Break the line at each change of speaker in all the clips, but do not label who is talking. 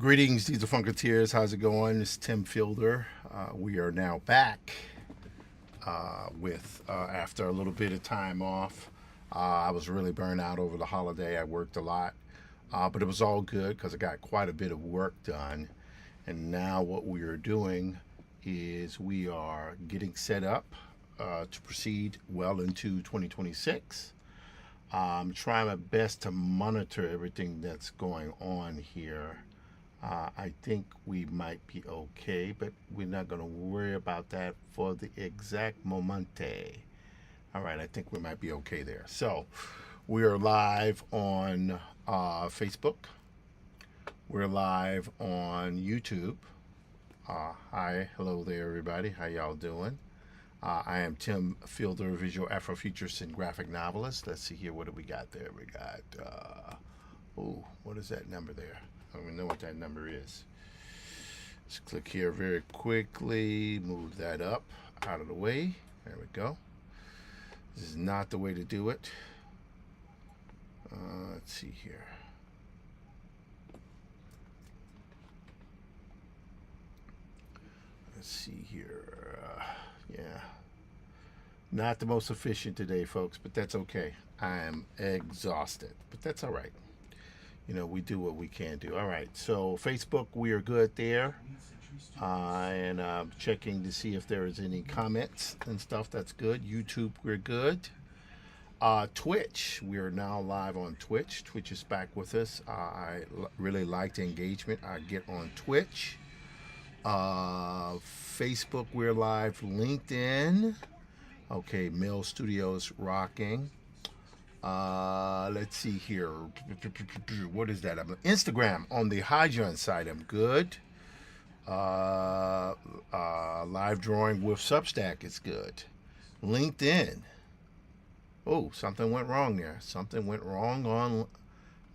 Greetings, these are Funketeers. How's it going? It's Tim Fielder. We are now back with after a little bit of time off. I was really burned out over the holiday. I worked a lot, but it was all good because I got quite a bit of work done. And now what we are doing is we are getting set up to proceed well into 2026. I'm trying my best to monitor everything that's going on here. I think we might be okay, but we're not going to worry about that for the exact momente. All right, I think we might be okay there. So, we are live on Facebook. We're live on YouTube. Hi, hello there, everybody. How y'all doing? I am Tim Fielder, visual Afrofuturist and graphic novelist. Let's see here. What do we got there? We got, what is that number there? I don't even know what that number is. Let's click here very quickly. Move that up out of the way. There we go. This is not the way to do it. Let's see here. Let's see here. Yeah. Not the most efficient today, folks, but that's okay. I am exhausted, but that's all right. You know, we do what we can do. All right, so Facebook, we are good there. And checking to see if there is any comments and stuff. That's good. YouTube, we're good. Twitch, we are now live on Twitch. Twitch is back with us. Really like the engagement I get on Twitch. Facebook, we're live. LinkedIn. Okay, Mill Studios rocking. Let's see here. What is that? Instagram on the Hydron side. I'm good. Live drawing with Substack is good. LinkedIn. Oh, something went wrong there. Something went wrong on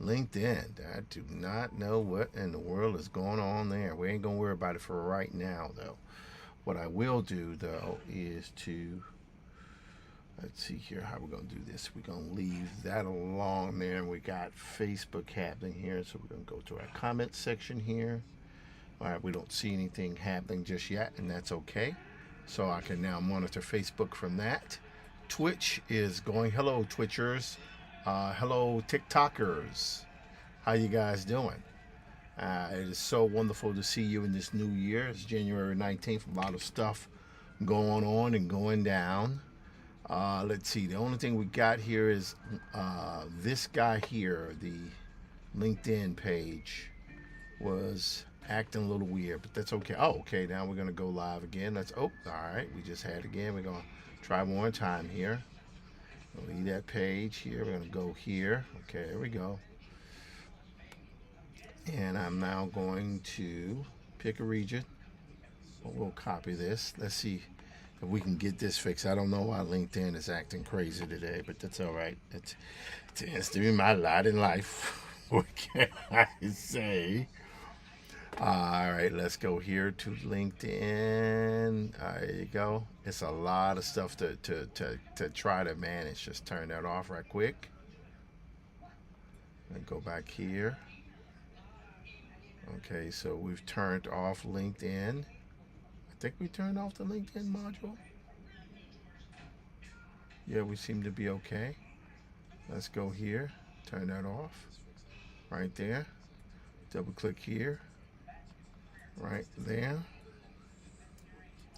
LinkedIn. I do not know what in the world is going on there. We ain't gonna worry about it for right now, though. What I will do, though, is to let's see here how we're going to do this. We're going to leave that alone there. And we got Facebook happening here. So we're going to go to our comment section here. All right, we don't see anything happening just yet, and that's okay. So I can now monitor Facebook from that. Twitch is going. Hello, Twitchers. Hello, TikTokers. How you guys doing? It is so wonderful to see you in this new year. It's January 19th. A lot of stuff going on and going down. Let's see. The only thing we got here is this guy here, the LinkedIn page, was acting a little weird, but that's okay. Oh, okay. Now we're gonna go live again. All right. We just had it again. We're gonna try one more time here. We'll leave that page here. We're gonna go here. Okay, there we go. And I'm now going to pick a region. We'll copy this. Let's see if we can get this fixed. I don't know why LinkedIn is acting crazy today, but that's all right. It tends to be my lot in life. What can I say? All right, let's go here to LinkedIn. There you go. It's a lot of stuff to try to manage. Just turn that off right quick. And go back here. Okay, so we've turned off LinkedIn. I think we turned off the LinkedIn module. Yeah, we seem to be okay. Let's go here. Turn that off. Right there. Double click here. Right there.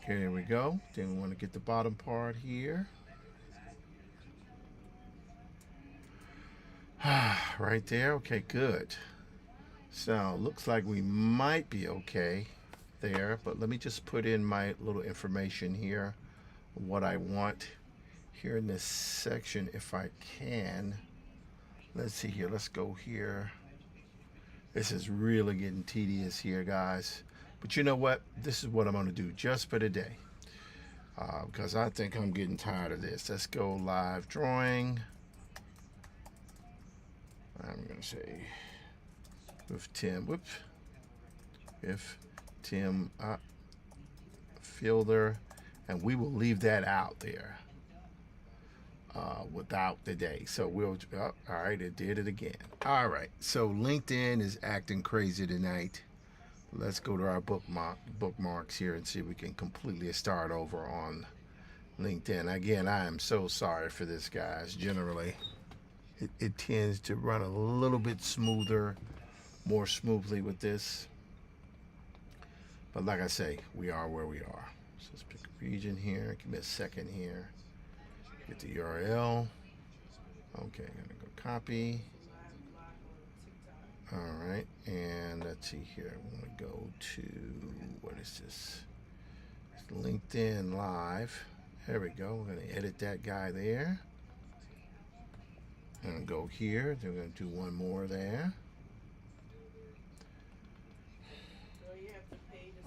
Okay, there we go. Then we want to get the bottom part here. Right there. Okay, good. So, looks like we might be okay there, but let me just put in my little information here, what I want here in this section if I can. Let's see here. Let's go here. This is really getting tedious here, guys. But you know what? This is what I'm going to do just for today. Because I think I'm getting tired of this. Let's go live drawing. I'm going to say with Tim. Whoops. If Tim Fielder. And we will leave that out there. Without the day. So we'll, all right, it did it again. All right, so LinkedIn is acting crazy tonight. Let's go to our bookmarks here and see if we can completely start over on LinkedIn. Again, I am so sorry for this, guys. Generally, it tends to run a little bit smoother, more smoothly with this. But like I say, we are where we are. So let's pick a region here. Give me a second here. Get the URL. Okay, I'm gonna go copy. All right, and let's see here. I'm gonna go to, what is this? It's LinkedIn Live. There we go. We're gonna edit that guy there. I'm gonna go here. Then we're gonna do one more there.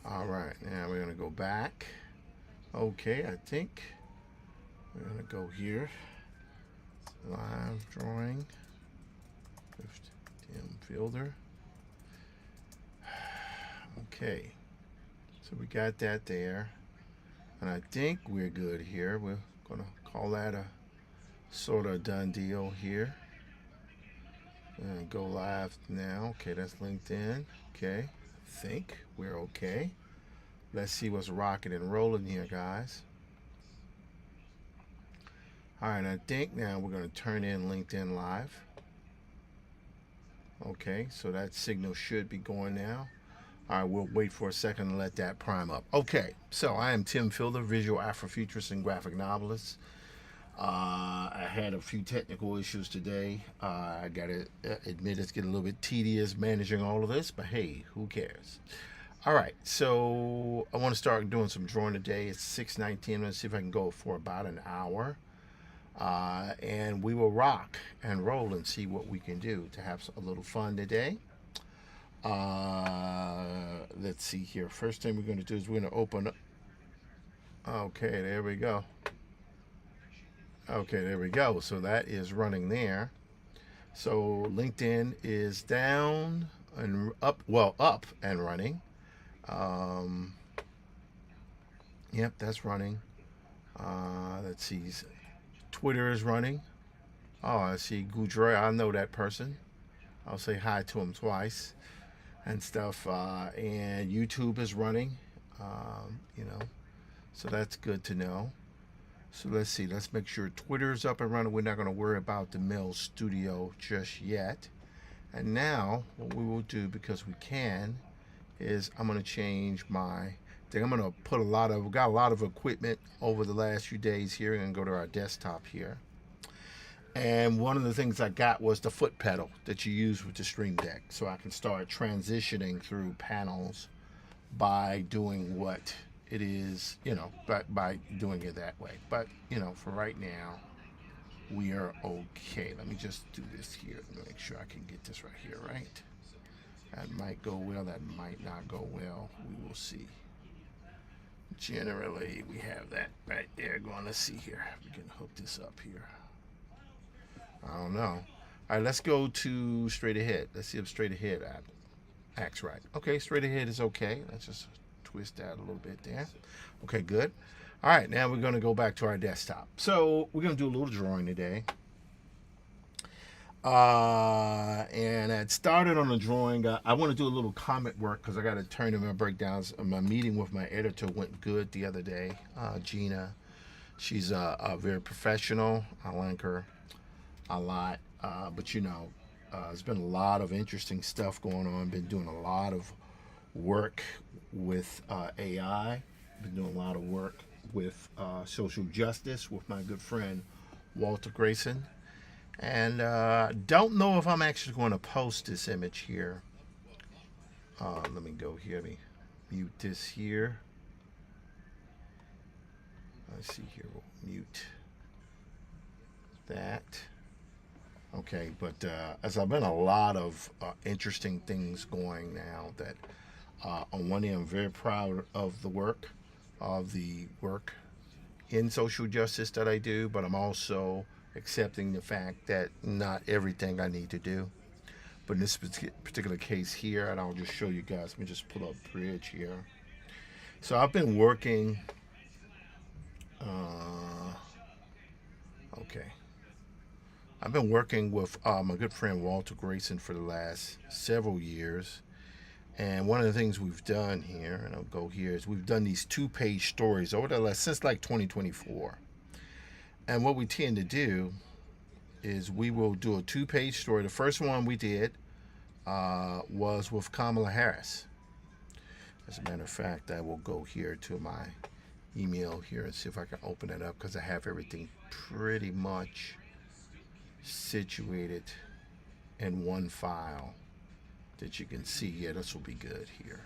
All right, now we're gonna go back. Okay, I think we're gonna go here. Live drawing with Tim Fielder. Okay, so we got that there, and I think we're good here. We're gonna call that a sort of done deal here. And go live now. Okay, that's LinkedIn. Okay, I think we're okay. Let's see what's rocking and rolling here, guys. All right, I think now we're going to turn in LinkedIn Live. Okay, so that signal should be going now. All right, we'll wait for a second and let that prime up. Okay, so I am Tim Fielder, visual Afrofuturist and graphic novelist. I had a few technical issues today. I got to admit it's getting a little bit tedious managing all of this, but hey, who cares? All right, so I want to start doing some drawing today. It's 6:19. Let's see if I can go for about an hour. And we will rock and roll and see what we can do to have a little fun today. Let's see here. First thing we're going to do is we're going to open up. Okay, there we go. Okay, there we go. So that is running there. So LinkedIn is down and up, well, up and running. Yep, that's running. Let's see. Twitter is running. Oh, I see Goudre. I know that person. I'll say hi to him twice and stuff. And YouTube is running. So that's good to know. So let's see. Let's make sure Twitter's up and running. We're not going to worry about the Mail Studio just yet. And now what we will do, because we can, is I'm going to change my thing. I'm going to put we got a lot of equipment over the last few days here. We're going to go to our desktop here. And one of the things I got was the foot pedal that you use with the Stream Deck. So I can start transitioning through panels by doing what it is, by doing it that way. But, for right now, we are okay. Let me just do this here to make sure I can get this right here, right? That might go well, that might not go well. We will see. Generally, we have that right there going. Let's see here. We can hook this up here. I don't know. All right, let's go to straight ahead. Let's see if straight ahead acts right. Okay, straight ahead is okay. Let's just twist that a little bit there. Okay, good. All right, now we're going to go back to our desktop. So we're going to do a little drawing today. And it started on a drawing. I want to do a little comic work because I got to turn in my breakdowns. My meeting with my editor went good the other day. Gina, she's very professional. I like her a lot. But there's been a lot of interesting stuff going on. Been doing a lot of work with AI. Been doing a lot of work with social justice with my good friend Walter Grayson. And don't know if I'm actually going to post this image here. Let me go here. Let me mute this here. Let's see here. We'll mute that. Okay, but as I've been a lot of interesting things going now that on one end I'm very proud of the work in social justice that I do, but I'm also accepting the fact that not everything I need to do. But in this particular case here, and I'll just show you guys, let me just pull up Bridge here. So I've been working, I've been working with my good friend Walter Grayson for the last several years. And one of the things we've done here, and I'll go here, is we've done these 2-page stories over the last, since like 2024. And what we tend to do is we will do a 2-page story. The first one we did was with Kamala Harris. As a matter of fact, I will go here to my email here and see if I can open it up, because I have everything pretty much situated in one file that you can see. Yeah, this will be good here.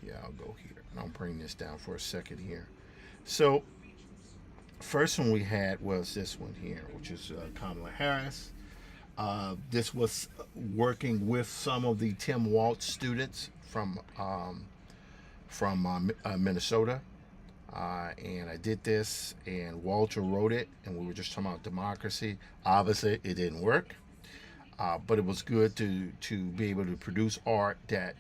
Yeah, I'll go here and I'll bring this down for a second here. So first one we had was this one here, which is Kamala Harris. This was working with some of the Tim Walz students from Minnesota. And I did this, and Walter wrote it, and we were just talking about democracy. Obviously, it didn't work, but it was good to be able to produce art that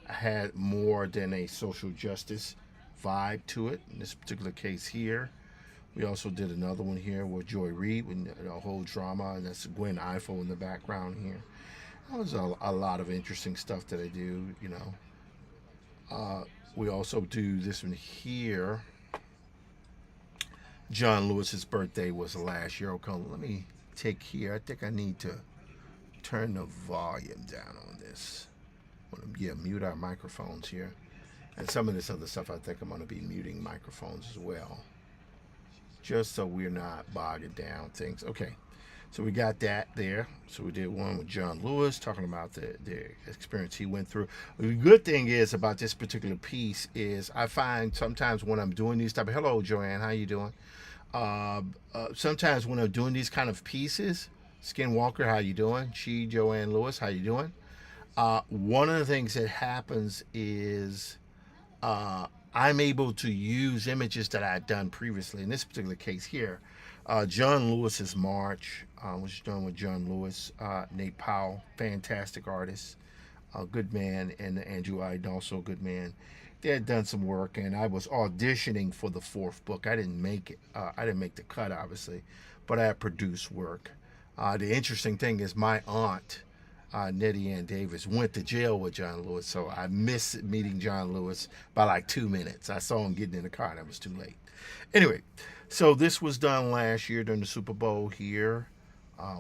had more than a social justice vibe to it. In this particular case here, we also did another one here with Joy Reid, with a whole drama, and that's Gwen Ifill in the background here. That was a lot of interesting stuff that I do, you know. We also do this one here. John Lewis's birthday was last year. Okay, let me take here. I think I need to turn the volume down on this. Yeah, mute our microphones here. And some of this other stuff, I think I'm going to be muting microphones as well, just so we're not bogging down things. Okay, so we got that there. So we did one with John Lewis, talking about the experience he went through. The good thing is about this particular piece is I find sometimes when I'm doing these type of, hello Joanne, how you doing? Sometimes when I'm doing these kind of pieces, Skin Walker, how you doing? Joanne Lewis, how you doing? One of the things that happens is I'm able to use images that I'd done previously. In this particular case here, John Lewis's March was done with John Lewis, Nate Powell, fantastic artist, a good man, and Andrew Iden, also a good man. They had done some work, and I was auditioning for the 4th book. I didn't make it. I didn't make the cut, obviously, but I had produced work. The interesting thing is my aunt, Nettie Ann Davis, went to jail with John Lewis, so I missed meeting John Lewis by like 2 minutes. I saw him getting in the car, and it was too late. Anyway, so this was done last year during the Super Bowl here.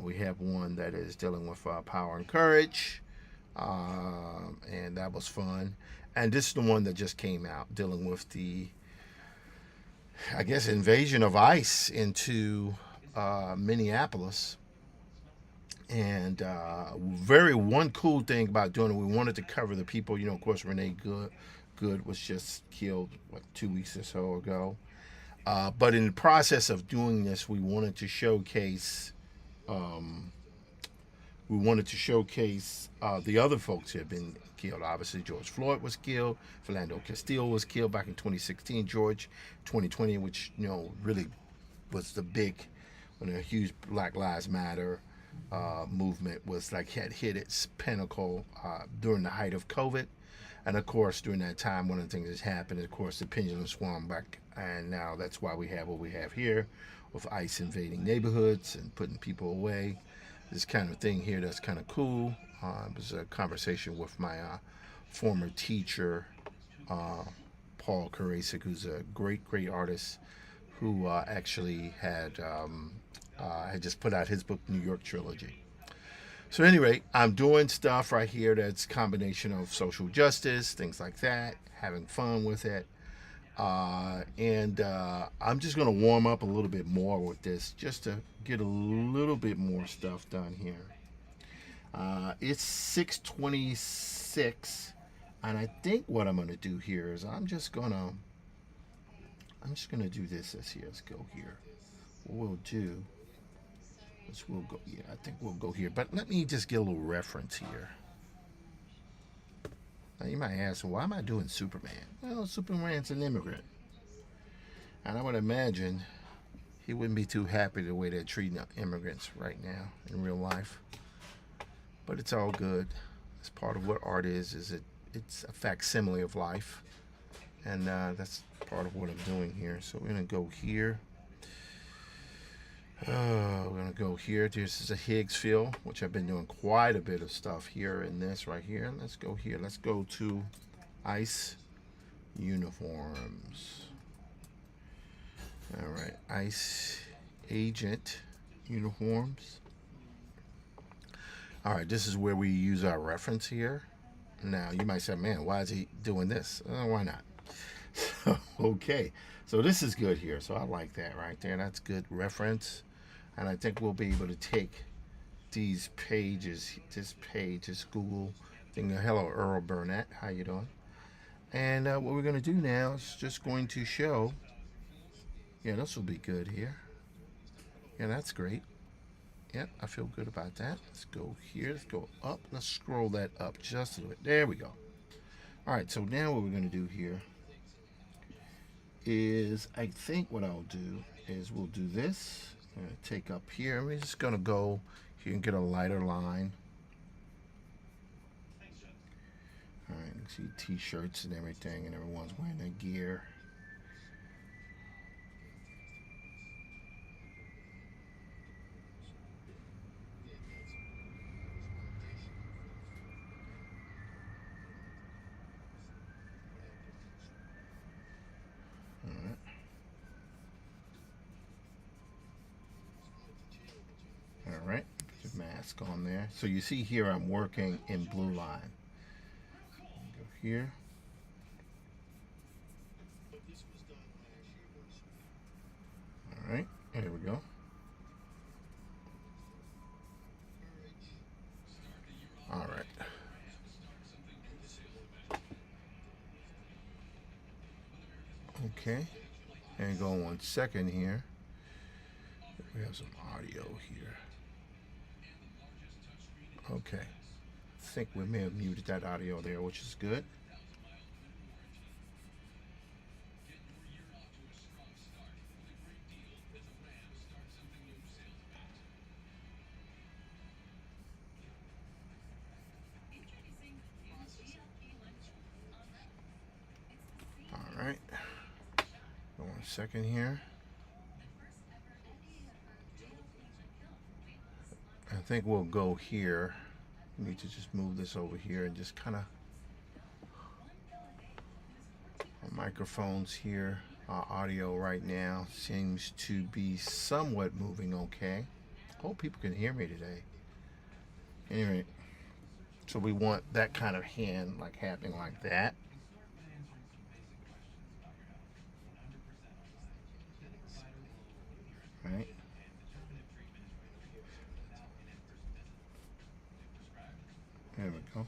We have one that is dealing with power and courage, and that was fun. And this is the one that just came out, dealing with the, I guess, invasion of ICE into Minneapolis. And one cool thing about doing it, we wanted to cover the people. You know, of course, Renee Good was just killed 2 weeks or so ago. But in the process of doing this, we wanted to showcase the other folks who have been killed. Obviously, George Floyd was killed. Philando Castile was killed back in 2016. George, 2020, which, you know, really was the big, when a huge Black Lives Matter movement was like had hit its pinnacle during the height of COVID. And of course, during that time, one of the things that's happened is, of course, the pendulum swung back, and now that's why we have what we have here, with ICE invading neighborhoods and putting people away. This kind of thing here that's kind of cool. It was a conversation with my former teacher, Paul Karasik, who's a great artist, who actually had just put out his book, New York Trilogy. So anyway, I'm doing stuff right here that's a combination of social justice, things like that, having fun with it. And I'm just going to warm up a little bit more with this, just to get a little bit more stuff done here. It's 6:26, and I think what I'm going to do here is I'm just going to do this. Let's go here. What we'll do is I think we'll go here. But let me just get a little reference here. Now you might ask, why am I doing Superman? Well, Superman's an immigrant, and I would imagine he wouldn't be too happy the way they're treating immigrants right now in real life. But it's all good. It's part of what art is it's a facsimile of life, and that's part of what I'm doing here. So we're gonna go here. We're gonna go here. This is a Higgs field, which I've been doing quite a bit of stuff here in this right here. Let's go here. Let's go to ICE uniforms. All right, ICE agent uniforms. All right, this is where we use our reference here. Now you might say, man, why is he doing this? Why not? Okay, so this is good here. So I like that right there. That's good reference. And I think we'll be able to take these pages, this page, this Google thing. Hello, Earl Burnett. How you doing? And what we're going to do now is just going to show. Yeah, this will be good here. Yeah, that's great. Yep, I feel good about that. Let's go here. Let's go up. Let's scroll that up just a little bit. There we go. All right, so now what we're going to do here is, I think what I'll do is we'll do this. I'm going to take up here. We're just going to go here and get a lighter line. All right, you see t-shirts and everything, and everyone's wearing their gear. All right. All right, put your mask on there. So you see here I'm working in blue line. Go here. All right, there we go. All right. Okay, and go 1 second here. We have some audio here. Okay, I think we may have muted that audio there, which is good. All right, go 1 second here. I think we'll go here. We need to just move this over here and just kind of microphones here. Our audio right now seems to be somewhat moving okay. Hope people can hear me today. Anyway, so we want that kind of hand like happening like that. Right? There we go.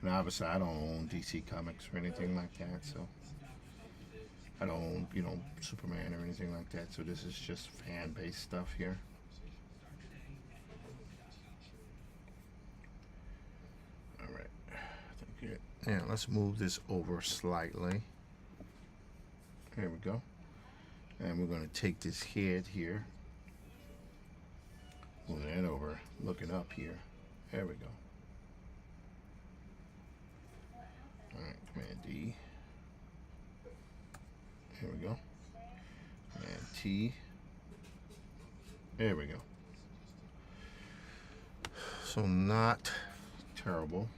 And obviously I don't own DC Comics or anything like that, so I don't own, Superman or anything like that. So this is just fan-based stuff here. All right. Thank you. Now let's move this over slightly. There we go. And we're going to take this head here. Move that over, looking up here. There we go. All right, Command D. There we go. Command T. There we go. So not terrible.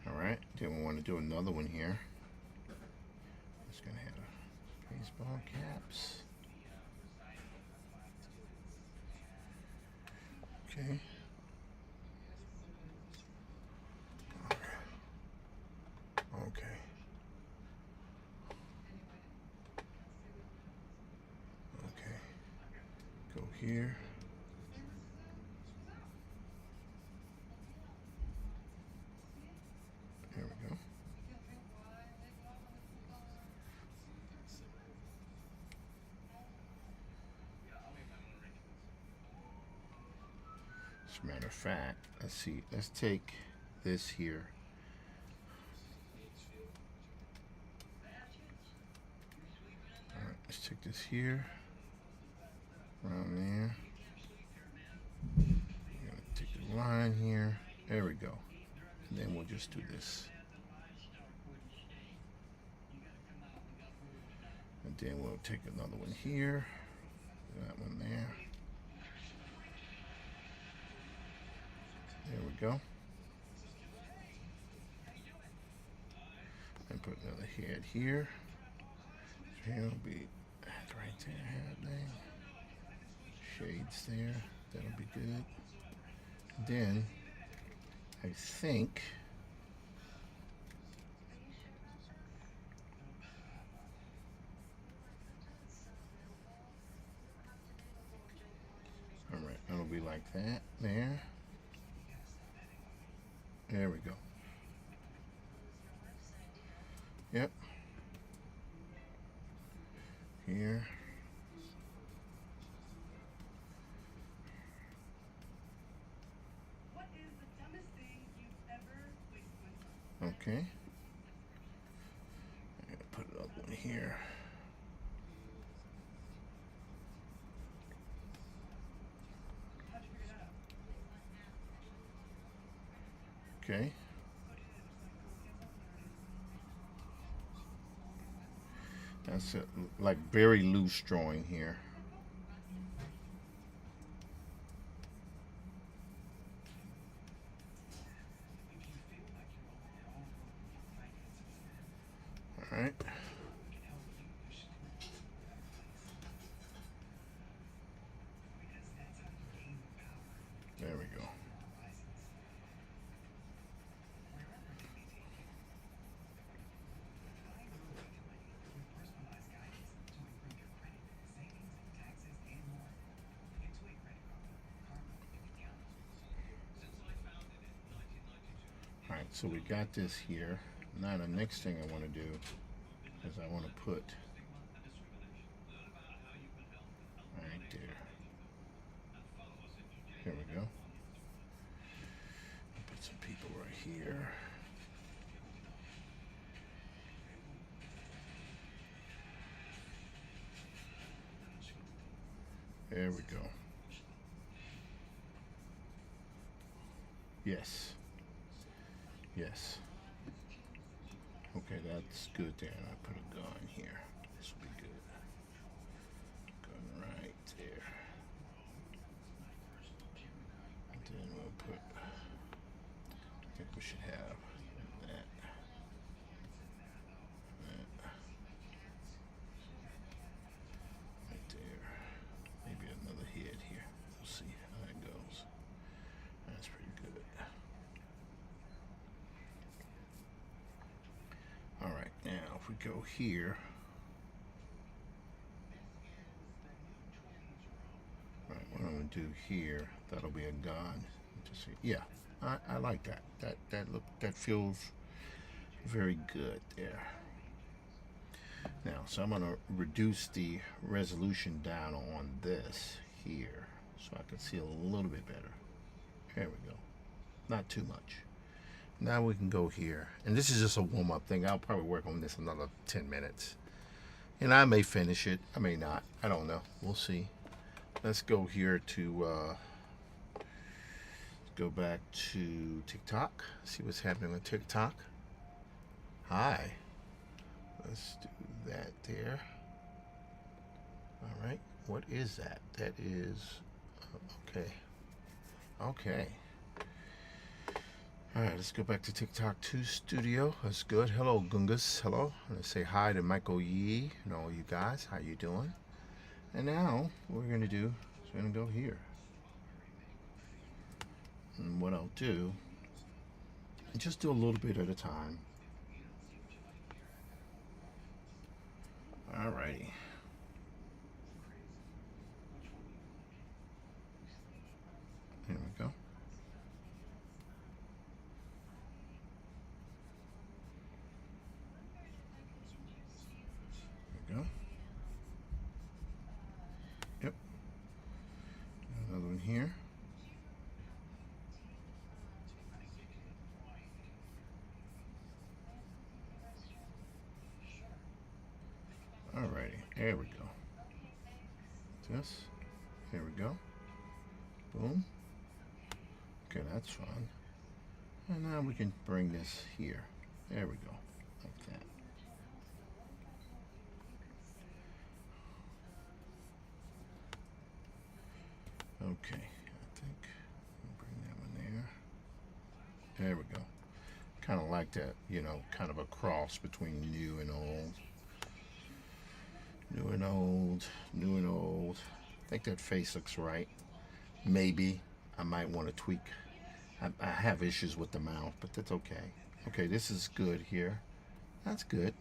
Alright, then we want to do another one here. Just gonna have a baseball caps. Okay. Okay. Okay. Go here. There we go. As a matter of fact, let's see. Let's take this here. this here, around there. We're gonna take the line here. There we go. And then we'll just do this. And then we'll take another one here. That one there. There we go. And put another head here. So here will be right there, happening. Shades there. That'll be good. Then I think all right, it'll be like that there. There we go. Yep. Here.
What is the dumbest thing you've ever wasted money on?
Okay. I'm gonna put another one here.
How'd you figure that out?
Okay. That's it, like very loose drawing here. All right. There we go. All right, so we got this here. Now the next thing I want to do is I want to put right there. Here we go. Put some people right here. There we go. Yes. Yes. Okay, that's good there. And I put a gun here. This will be good. Gun right there. And then we'll put, I think we should have that. Right there. Maybe another head here. We'll see how that goes. That's pretty good. All right, now if we go here, all right, what I'm gonna do here, that'll be a gun. Just see, yeah, I like that. That feels very good there. Now, so I'm gonna reduce the resolution down on this here, so I can see a little bit better. There we go. Not too much. Now we can go here, and this is just a warm-up thing. I'll probably work on this another 10 minutes, and I may finish it, I may not, I don't know, we'll see. Let's go here to go back to TikTok, see what's happening with TikTok. Hi, let's do that there. All right, what is that? That is okay. All right, let's go back to TikTok 2 Studio. That's good. Hello, Gungas. Hello. Let's say hi to Michael Yee and all you guys. How you doing? And now, what we're going to do is we're going to go here. And what I'll do, just do a little bit at a time. All righty. There we go. There we go. Yep. Another one here. Alrighty, there we go. this. Here we go. Boom. Okay, that's fine. And now we can bring this here. There we go. Like that. Okay, I think we'll bring that one there. There we go. Kind of like that, you know, kind of a cross between new and old. New and old, new and old. I think that face looks right. Maybe I might want to tweak. I have issues with the mouth, but that's okay. Okay, this is good here. That's good.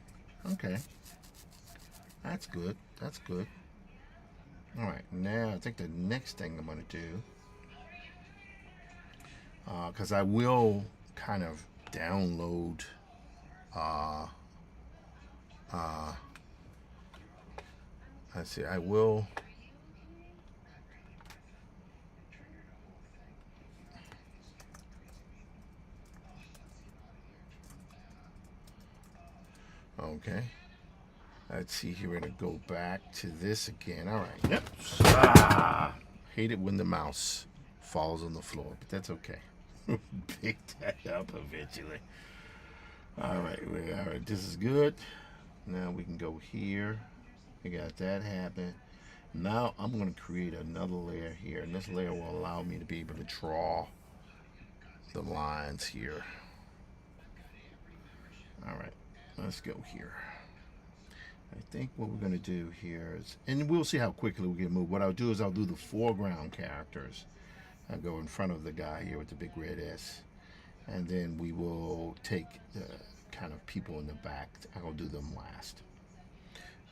Okay. That's good. That's good. All right, now I think the next thing I'm going to do, because I will kind of download let's see, I will. Okay. Let's see here. We're going to go back to this again. All right. Yep. Hate it when the mouse falls on the floor, but that's okay. Pick that up eventually. All right. All right. This is good. Now we can go here. We got that happen. Now I'm going to create another layer here, and this layer will allow me to be able to draw the lines here. All right. Let's go here. I think what we're going to do here is, and we'll see how quickly we can move. What I'll do is I'll do the foreground characters. I'll go in front of the guy here with the big red S. And then we will take the kind of people in the back. I'll do them last.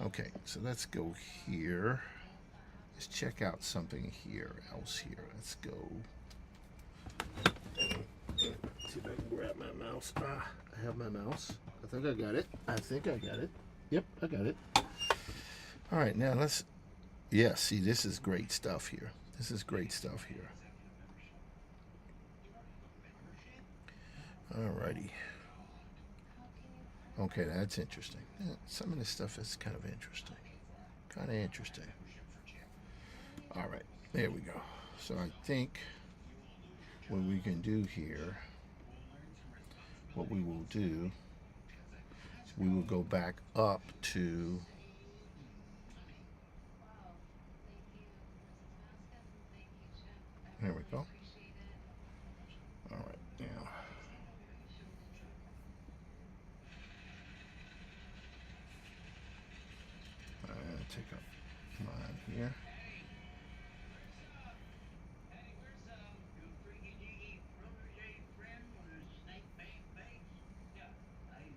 Okay, so let's go here. Let's check out something here, else here. Let's go. See if I can grab my mouse. I have my mouse. I think I got it. I think I got it. Yep, I got it. All right, now let's, yeah, see, this is great stuff here. This is great stuff here. All righty. Okay, that's interesting. Yeah, some of this stuff is kind of interesting. Kind of interesting. All right, there we go. So I think what we can do here, what we will do, we will go back up to there we go. All right, now I'm gonna take up mine here.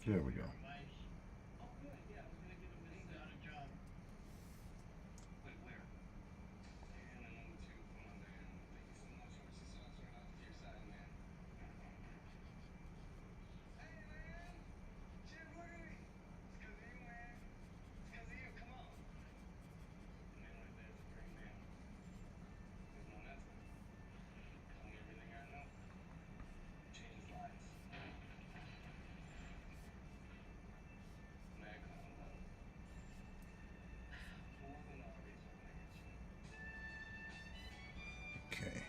There we go. Okay.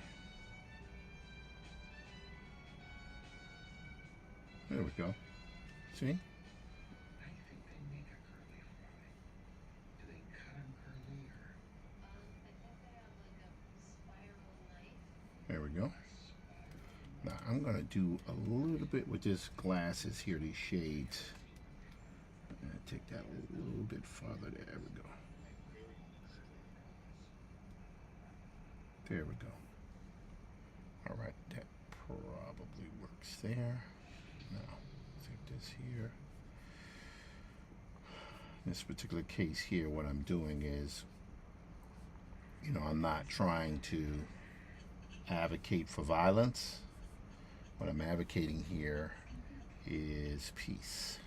There we go. See? There we go. Now I'm going to do a little bit with this glasses here, these shades. I'm going to take that a little bit farther. There we go. There we go. All right, that probably works there. Now, take this here. In this particular case here, what I'm doing is, you know, I'm not trying to advocate for violence. What I'm advocating here is peace.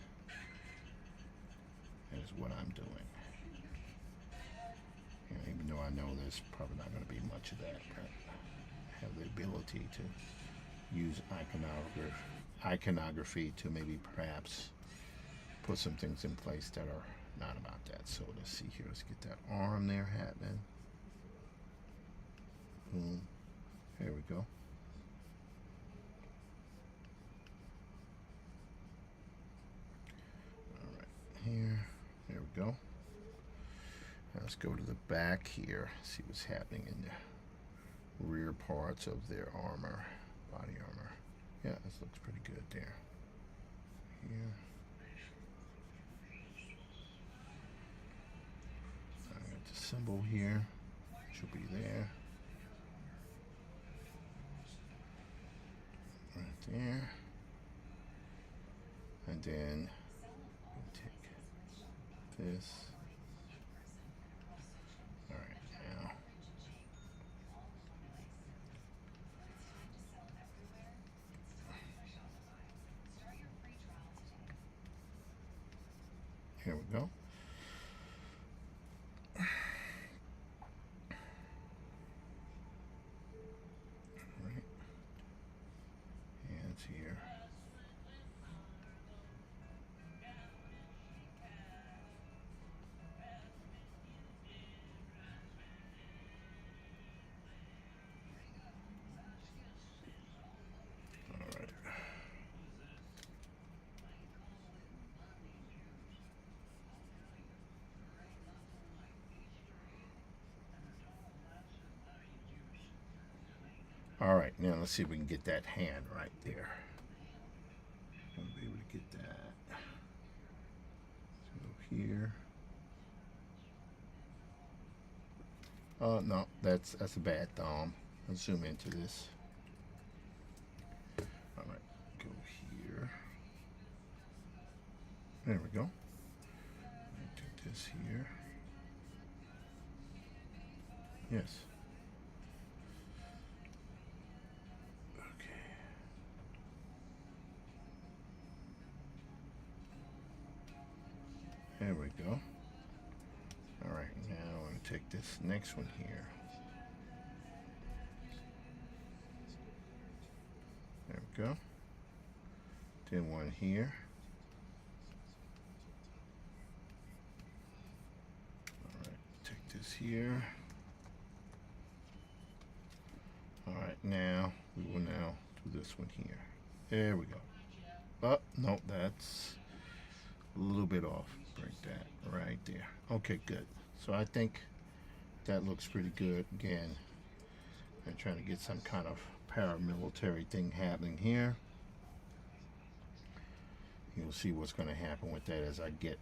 That is what I'm doing. And even though I know there's probably not going to be much of that, but I have the ability to use iconography to maybe perhaps put some things in place that are not about that. So let's see here. Let's get that arm there happening. Boom. There we go. All right, here. There we go. Now let's go to the back here. See what's happening in the rear parts of their armor, body armor. Yeah, this looks pretty good there. Here. I got the symbol here. Should be there. Right there. And then we take this. All right, now. Here we go. Right. Hands here. All right. All right, now let's see if we can get that hand right there. Won't be able to get that. So here. Oh no, that's a bad thumb. Let's zoom into this. All right, go here. There we go. Take this here. Yes. Okay. There we go. All right, now I'm going to take this next one here. There we go. Then one here. All right, take this here. All right, now we will now do this one here. There we go. Oh, no, that's a little bit off. Break that right there. Okay, good. So I think that looks pretty good. Again, I'm trying to get some kind of paramilitary thing happening here. You'll see what's going to happen with that as I get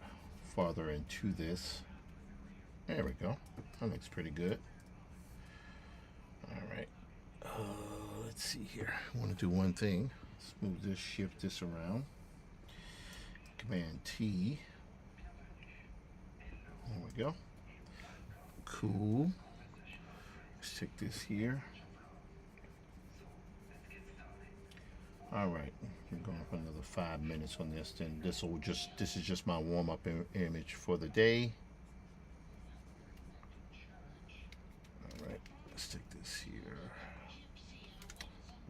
farther into this. There we go. That looks pretty good. All right. Let's see here. I want to do one thing. Let's move this, shift this around. Command T. There we go. Cool. Let's take this here. All right, we're going for another 5 minutes on this. Then this is just my warm-up image for the day. All right, let's take this here.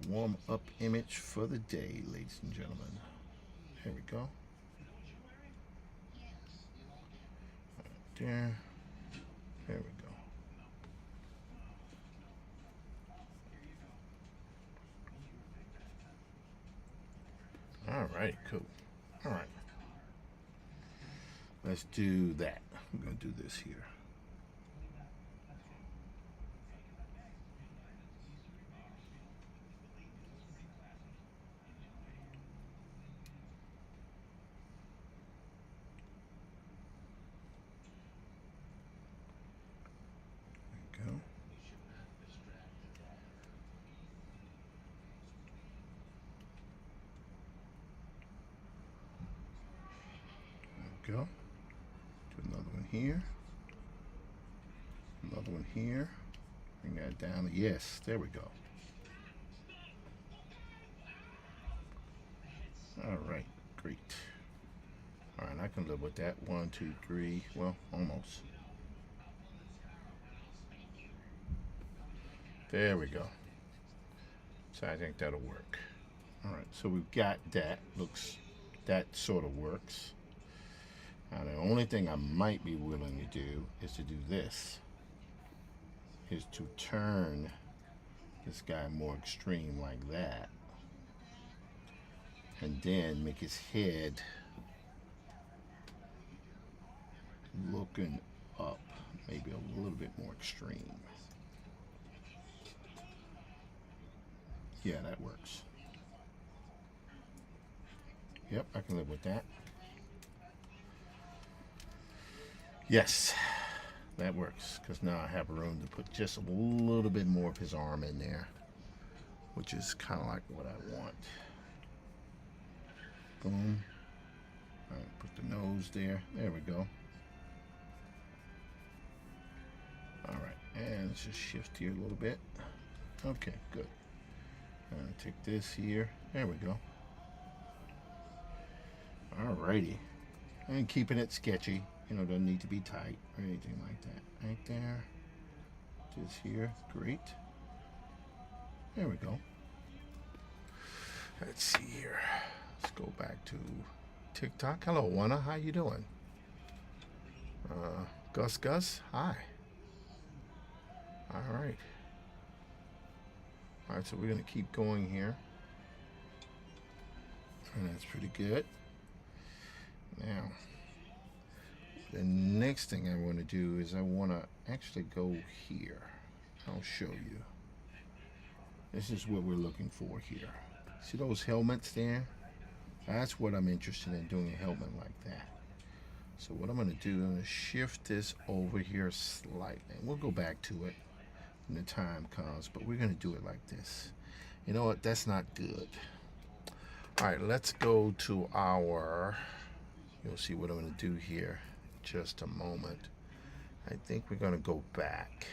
Warm-up image for the day, ladies and gentlemen. Here we go. Right there. There we go. All right, cool. All right. Let's do that. I'm going to do this here. There we go. Go. Do another one here. Another one here. Bring that down. Yes, there we go. All right, great. All right, I can live with that. 1, 2, 3. Well, almost. There we go. So I think that'll work. All right, so we've got that. That sort of works. Now the only thing I might be willing to do is to do this. Is to turn this guy more extreme like that. And then make his head looking up, maybe a little bit more extreme. Yeah, that works. Yep, I can live with that. Yes, that works, because now I have room to put just a little bit more of his arm in there, which is kind of like what I want. Boom. All right, put the nose there. There we go. All right, and let's just shift here a little bit. Okay, good. Take this here. There we go. Alrighty. And keeping it sketchy. You know, doesn't need to be tight or anything like that. Right there. Just here. Great. There we go. Let's see here. Let's go back to TikTok. Hello, Juana. How you doing? Gus. Hi. All right. All right, so we're going to keep going here. And that's pretty good. Now, the next thing I want to do is I want to actually go here. I'll show you. This is what we're looking for here. See those helmets there? That's what I'm interested in, doing a helmet like that. So what I'm going to do, I'm going to shift this over here slightly. We'll go back to it when the time comes, but we're going to do it like this. You know what? That's not good. All right, let's go to our, you'll see what I'm going to do here in just a moment. I think we're going to go back.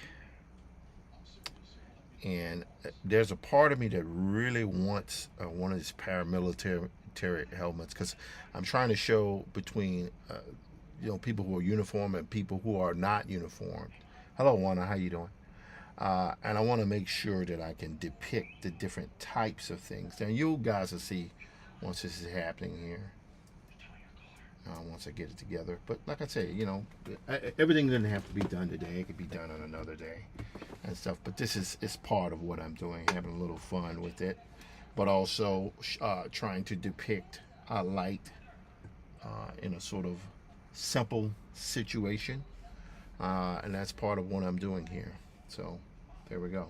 And there's a part of me that really wants one of these paramilitary helmets, because I'm trying to show between people who are uniformed and people who are not uniformed. Hello, Juana, how you doing? And I want to make sure that I can depict the different types of things. And you guys will see once this is happening here. Once I get it together. But like I say, everything doesn't have to be done today. It could be done on another day and stuff. But this is part of what I'm doing, having a little fun with it. But also trying to depict light in a sort of simple situation. And that's part of what I'm doing here. So there we go.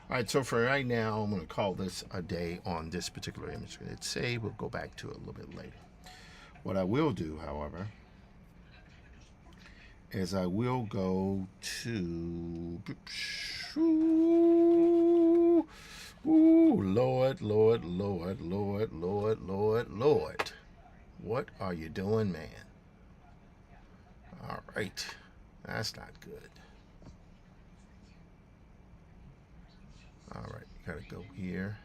All right, so for right now, I'm going to call this a day on this particular image. Let's say we'll go back to it a little bit later. What I will do, however, is I will go to... Lord. What are you doing, man? All right. That's not good. All right. Gotta go here.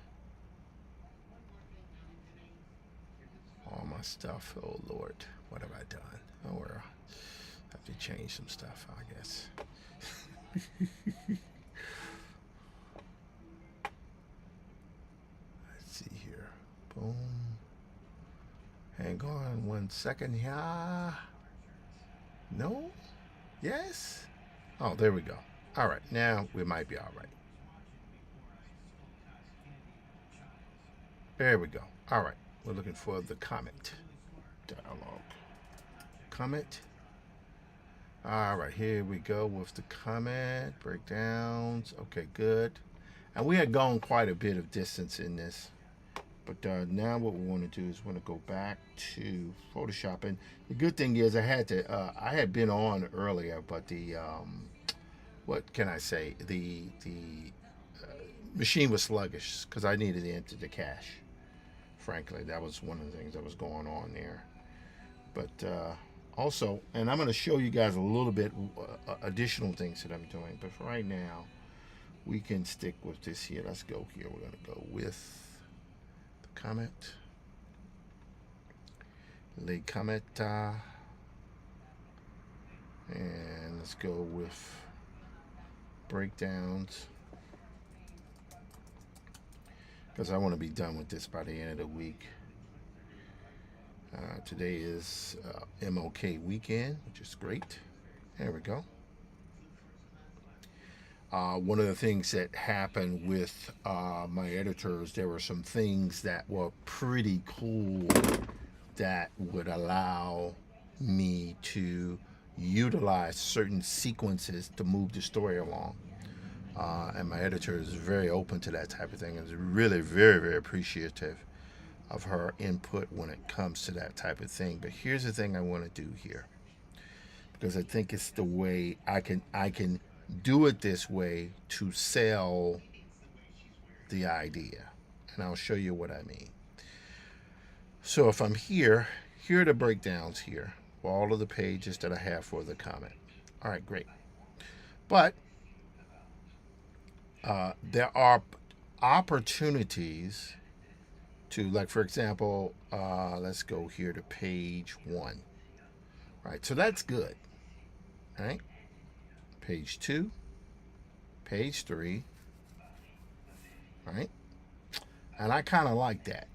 All my stuff. Oh, Lord. What have I done? Oh, well. I have to change some stuff, I guess. Let's see here. Boom. Hang on 1 second here. No? Yes? Oh, there we go. All right. Now we might be all right. There we go. All right. We're looking for the comment dialogue. Comment. All right, here we go with the comment breakdowns. Okay, good. And we had gone quite a bit of distance in this, but now what we want to do is want to go back to Photoshop. And the good thing is I had been on earlier, but the what can I say? The machine was sluggish because I needed to empty the cache. Frankly, that was one of the things that was going on there. But also, and I'm going to show you guys a little bit additional things that I'm doing. But for right now, we can stick with this here. Let's go here. We're going to go with the comment. Le comment. And let's go with breakdowns, because I want to be done with this by the end of the week. Today is MLK weekend, which is great. There we go. one of the things that happened with my editors, there were some things that were pretty cool that would allow me to utilize certain sequences to move the story along. And my editor is very open to that type of thing and is really very, very appreciative of her input when it comes to that type of thing. But here's the thing I want to do here, because I think it's the way I can do it this way to sell the idea. And I'll show you what I mean. So if I'm here are the breakdowns here for all of the pages that I have for the comment. All right, great. But there are opportunities to, like, for example, let's go here to page 1. Right, so that's good. All right, page 2, page 3. All right, and I kind of like that.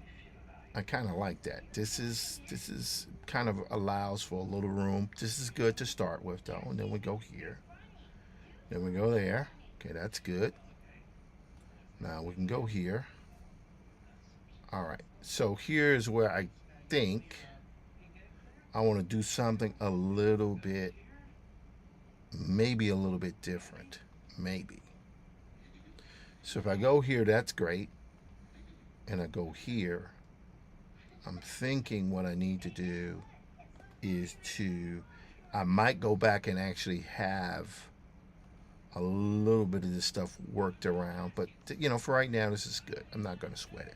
This is kind of allows for a little room. This is good to start with, though. And then we go here. Then we go there. Okay, that's good. Now we can go here. All right. So here's where I think I want to do something a little bit, maybe a little bit different. Maybe. So if I go here, that's great. And I go here, I'm thinking what I need to do is I might go back and actually have a little bit of this stuff worked around. But, you know, for right now, this is good. I'm not going to sweat it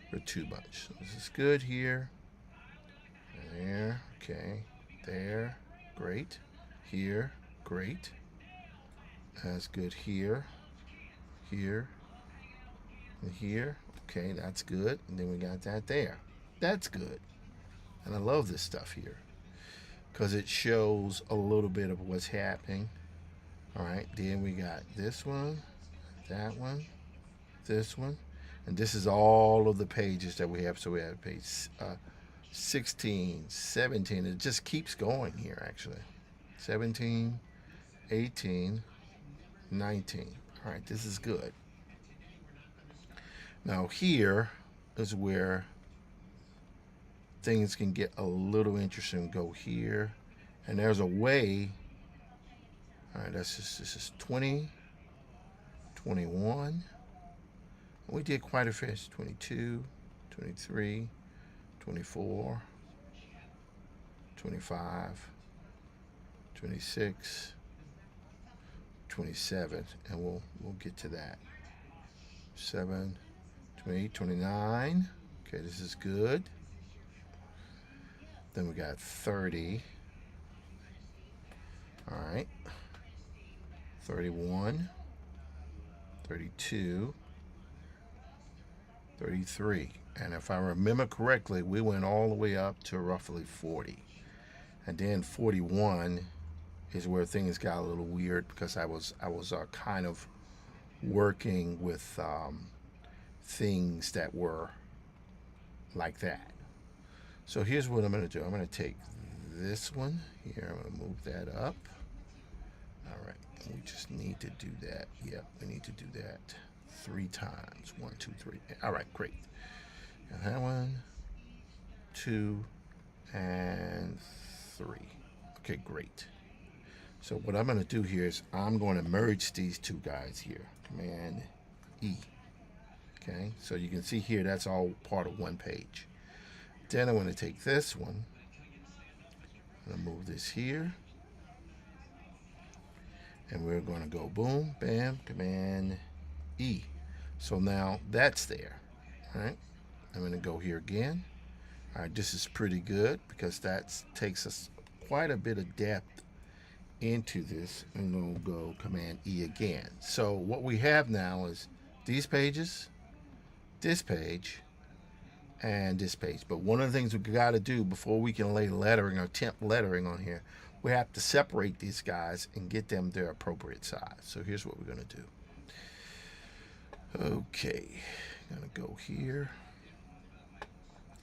for too much. So this is good here. There. Okay. There. Great. Here. Great. That's good here. Here. And here. Okay, that's good. And then we got that there. That's good. And I love this stuff here because it shows a little bit of what's happening. All right, then we got this one, that one, this one. And this is all of the pages that we have. So we have page 16, 17. It just keeps going here, actually. 17, 18, 19. All right, this is good. Now here is where things can get a little interesting. Go here, and there's a way. All right, this is 20, 21. We did quite a bit. 22, 23, 24, 25, 26, 27, and we'll get to that. 7, 28, 29. Okay, this is good. Then we got 30. All right. 31, 32, 33. And if I remember correctly, we went all the way up to roughly 40. And then 41 is where things got a little weird because I was kind of working with things that were like that. So here's what I'm going to do. I'm going to take this one here. I'm going to move that up. All right. We just need to do that. Yep, we need to do that 3 times. 1, 2, 3. All right, great. And that 1, 2, and 3. Okay, great. So what I'm going to do here is I'm going to merge these 2 guys here. Command E. Okay, so you can see here that's all part of one page. Then I'm going to take this one. I'm going to move this here. And we're going to go boom, bam, Command E. So now that's there. All right, I'm going to go here again. All right, this is pretty good because that takes us quite a bit of depth into this. And we'll go Command E again. So what we have now is these pages, this page, and this page. But one of the things we got to do before we can lay lettering or temp lettering on here, we have to separate these guys and get them their appropriate size. So here's what we're going to do. Okay, I'm going to go here.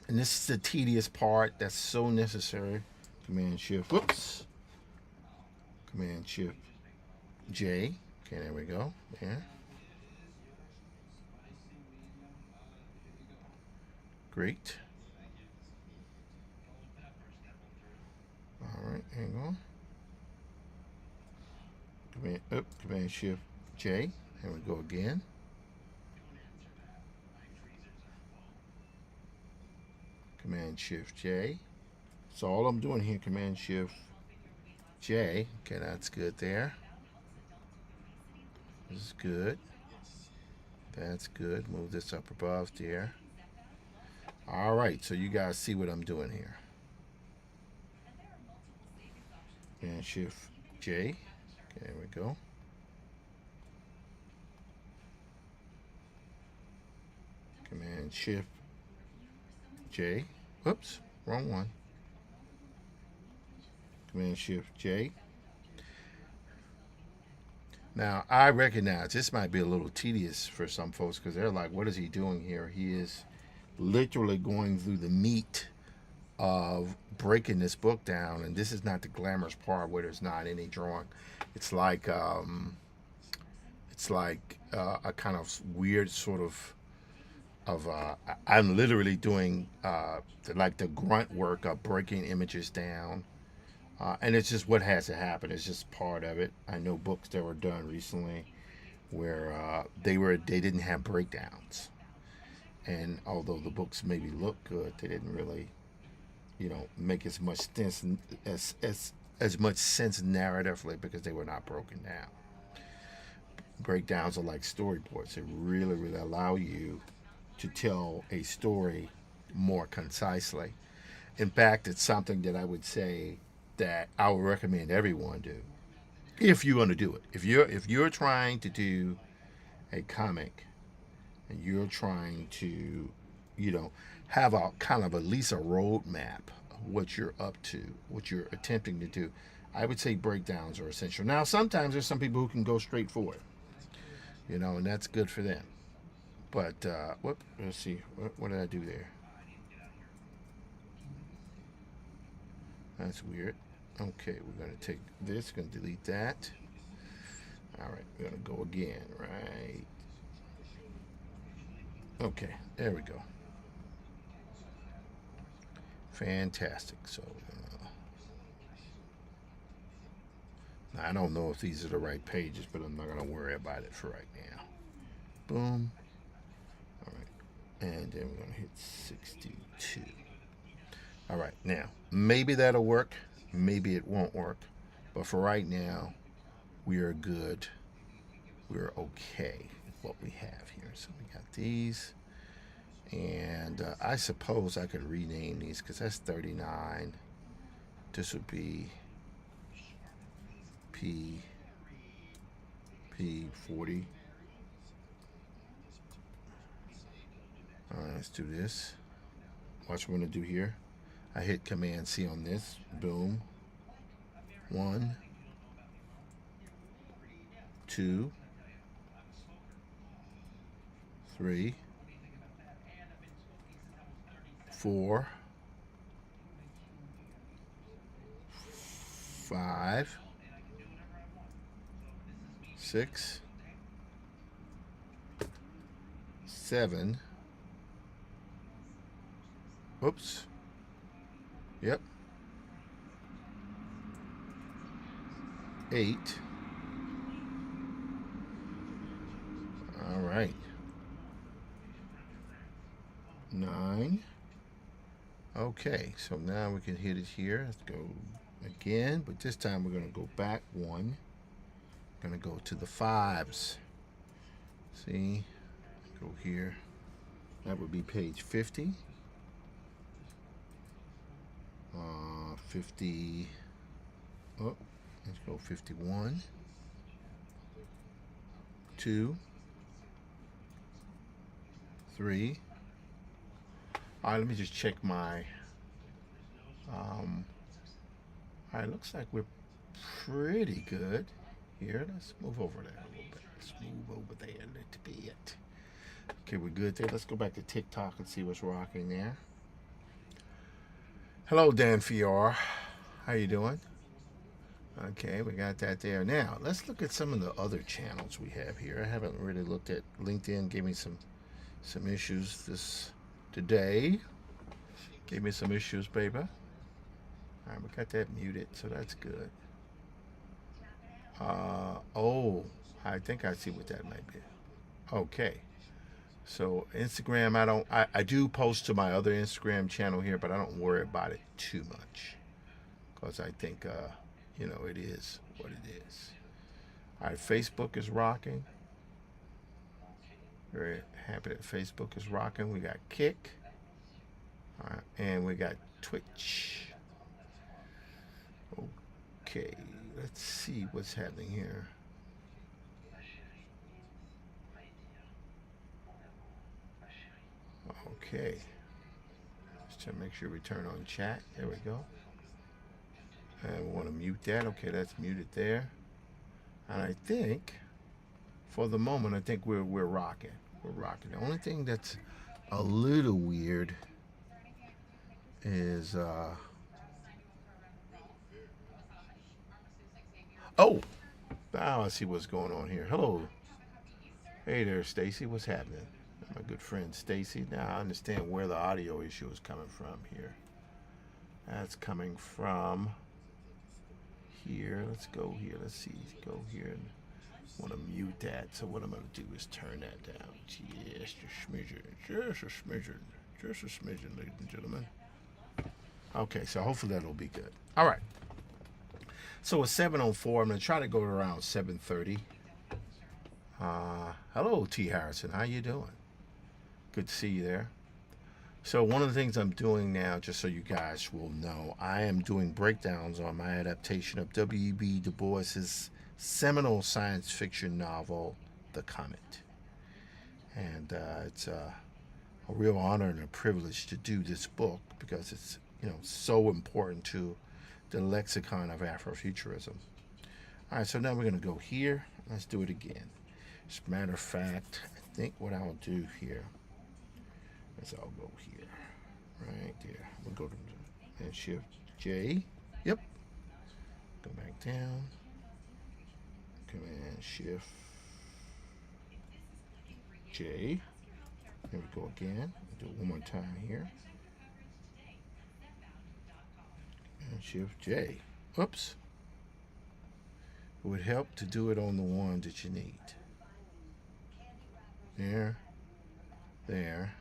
And this is the tedious part that's so necessary. Command Shift, whoops. Command Shift J. Okay, there we go. Yeah. Great. All right, hang on. Command Shift J. There we go again. Command Shift J. So all I'm doing here, Command Shift J. Okay, that's good there. This is good. That's good. Move this up above there. All right, so you guys see what I'm doing here. Command Shift J. Okay, there we go. Command Shift J. Whoops, wrong one. Command Shift J. Now, I recognize this might be a little tedious for some folks because they're like, what is he doing here? He is literally going through the meat of breaking this book down, and this is not the glamorous part where there's not any drawing. It's like a kind of weird sort of I'm literally doing like the grunt work of breaking images down. And it's just what has to happen. It's just part of it. I know books that were done recently where they didn't have breakdowns, and although the books maybe look good, they didn't really, make as much sense as much sense narratively because they were not broken down. Breakdowns are like storyboards. They really, really allow you to tell a story more concisely. In fact, it's something that I would say that I would recommend everyone do if you're going to do it. If you're trying to do a comic and you're trying to, have a kind of at least a roadmap of what you're up to, what you're attempting to do, I would say breakdowns are essential. Now, sometimes there's some people who can go straight for it, and that's good for them. But let's see, what did I do there? That's weird. Okay, we're going to take this, going to delete that. All right, we're going to go again, right? Okay, there we go. Fantastic. So, now I don't know if these are the right pages, but I'm not going to worry about it for right now. Boom. All right, and then we're going to hit 62. All right, now, maybe that'll work. Maybe it won't work. But for right now, we are good. We're okay with what we have here. So we got these. And I suppose I could rename these because that's 39. This would be P40. All right, let's do this. Watch what I'm going to do here. I hit Command C on this. Boom. 1, 2, 3, 4, 5, 6, 7. Oops. Yep. 8. All right. 9. Okay, so now we can hit it here. Let's go again, but this time we're going to go back 1. Going to go to the 5s. See? Go here. That would be page 50. 50. Oh, let's go 51. 2. 3. All right, let me just check my. All right, looks like we're pretty good here. Let's move over there a little bit. Let's move over there a little bit. Okay, we're good there. Let's go back to TikTok and see what's rocking there. Hello, Dan Fior. How you doing? Okay, we got that there. Now, let's look at some of the other channels we have here. I haven't really looked at LinkedIn. Gave me some issues this today. Gave me some issues, baby. All right, we got that muted, so that's good. Oh, I think I see what that might be. Okay. So Instagram, I do post to my other Instagram channel here, but I don't worry about it too much because I think, it is what it is. All right, Facebook is rocking. Very happy that Facebook is rocking. We got Kick, all right, and we got Twitch. Okay, let's see what's happening here. Okay, just to make sure we turn on chat. There we go. And we want to mute that. Okay, that's muted there. And I think, for the moment, I think we're rocking. We're rocking. The only thing that's a little weird is oh, now I see what's going on here. Hello, hey there, Stacy. What's happening? My good friend Stacy. Now I understand where the audio issue is coming from here. That's coming from here. Let's go here. Let's see. Go here and want to mute that. So what I'm going to do is turn that down. Just a smidgen. Just a smidgen. Just a smidgen, ladies and gentlemen. Okay, so hopefully that'll be good. All right. So it's 7:04. I'm going to try to go to around 7:30. Hello, T. Harrison. How you doing? Good to see you there. So one of the things I'm doing now, just so you guys will know, I am doing breakdowns on my adaptation of W.E.B. Du Bois's seminal science fiction novel, The Comet. And it's a real honor and a privilege to do this book because it's so important to the lexicon of Afrofuturism. All right, so now we're going to go here. Let's do it again. As a matter of fact, I think what I'll do here is I'll go here, right there. We'll go to and Shift J. Yep. Go back down. Command Shift J. There we go again. Do it one more time here. And Shift J. Whoops. It would help to do it on the one that you need. There. There.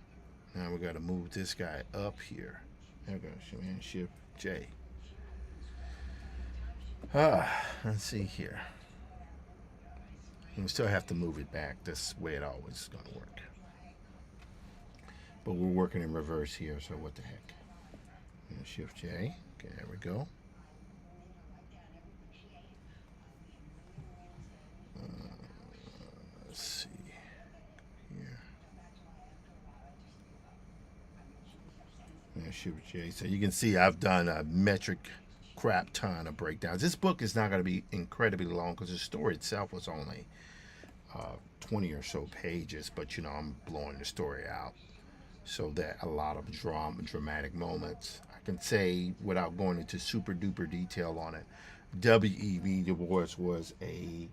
Now we got to move this guy up here. There we go. Command Shift J. Let's see here. We still have to move it back. That's the way it always is going to work. But we're working in reverse here, so what the heck. And Shift J. Okay, there we go. Let's see here. And Shift J. So you can see I've done a metric crap ton of breakdowns. This book is not going to be incredibly long because the story itself was only 20 or so pages, but I'm blowing the story out so that a lot of dramatic moments. I can say without going into super duper detail on it, W.E.B. Du Bois was a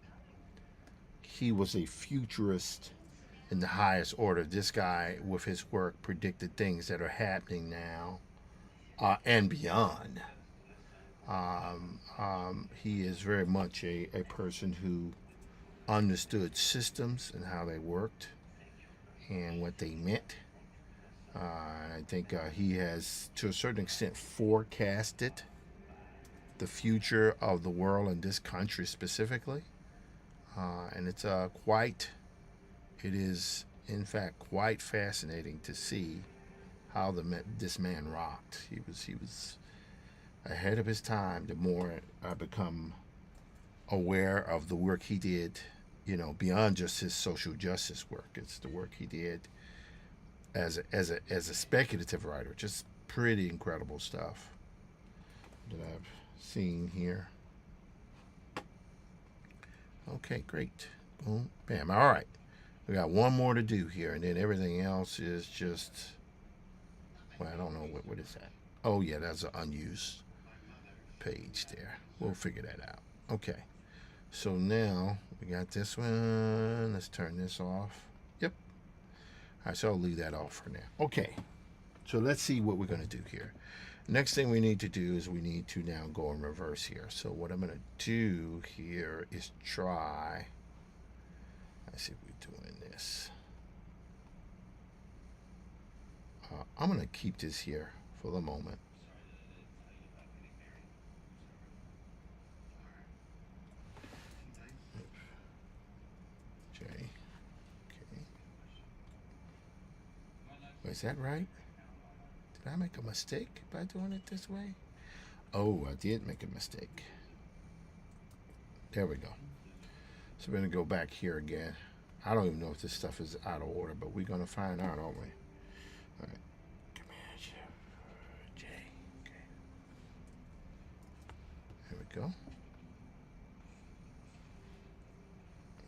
futurist in the highest order. This guy with his work predicted things that are happening now and beyond. He is very much a person who understood systems and how they worked and what they meant. And I think he has, to a certain extent, forecasted the future of the world and this country specifically. And it's it is, in fact, quite fascinating to see how this man rocked. He was ahead of his time. The more I become aware of the work he did, beyond just his social justice work, it's the work he did as a speculative writer. Just pretty incredible stuff that I've seen here. Okay, great. Boom, bam. All right, we got one more to do here, and then everything else is just, well, I don't know what is that. Oh yeah, that's an unused page there. We'll figure that out. Okay. So now we got this one. Let's turn this off. Yep. All right, so I'll leave that off for now. Okay. So let's see what we're going to do here. Next thing we need to do is we need to now go in reverse here. So what I'm going to do here is try. Let's see if we're doing this. I'm going to keep this here for the moment. J. Okay. Is that right? Did I make a mistake by doing it this way? Oh, I did make a mistake. There we go. So we're going to go back here again. I don't even know if this stuff is out of order, but we're going to find out, aren't we? All right. Command Shift J. Okay. There we go.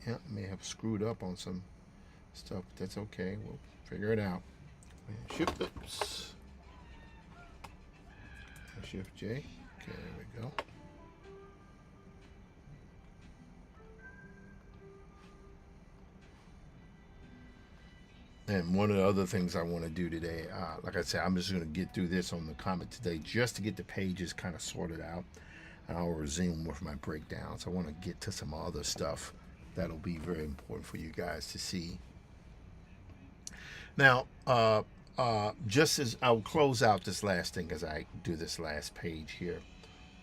Yeah, may have screwed up on some stuff, but that's okay. We'll figure it out. Shift, oops. Shift J. Okay, there we go. And one of the other things I want to do today, like I said, I'm just going to get through this on the comment today just to get the pages kind of sorted out. And I'll resume with my breakdowns. I want to get to some other stuff that'll be very important for you guys to see. Now, just as I'll close out this last thing as I do this last page here.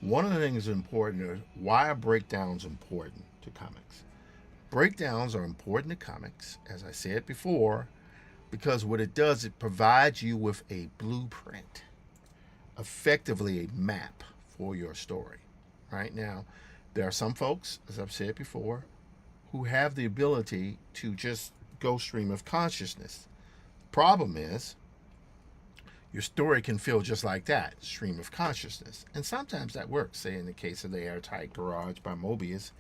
One of the things important is why are breakdowns important to comics? Breakdowns are important to comics, as I said before, because what it does, it provides you with a blueprint, effectively a map for your story. Right now, there are some folks, as I've said before, who have the ability to just go stream of consciousness. Problem is, your story can feel just like that, stream of consciousness. And sometimes that works. Say in the case of the Airtight Garage by Mobius,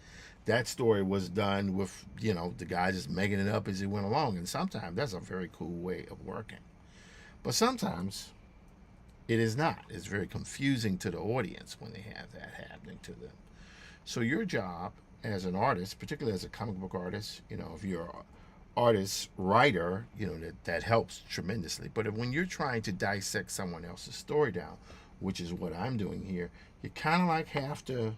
that story was done with, the guy just making it up as he went along. And sometimes that's a very cool way of working. But sometimes it is not. It's very confusing to the audience when they have that happening to them. So your job as an artist, particularly as a comic book artist, if you're an artist, writer, that helps tremendously. But when you're trying to dissect someone else's story down, which is what I'm doing here, you kind of like have to,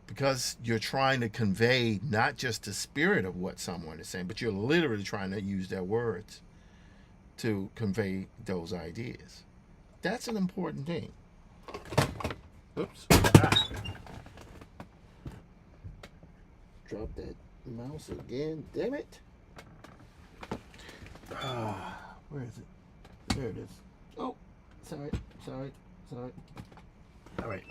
because you're trying to convey not just the spirit of what someone is saying, but you're literally trying to use their words to convey those ideas. That's an important thing. Oops. Drop that mouse again. Damn it. Where is it? There it is. Oh, sorry. All right.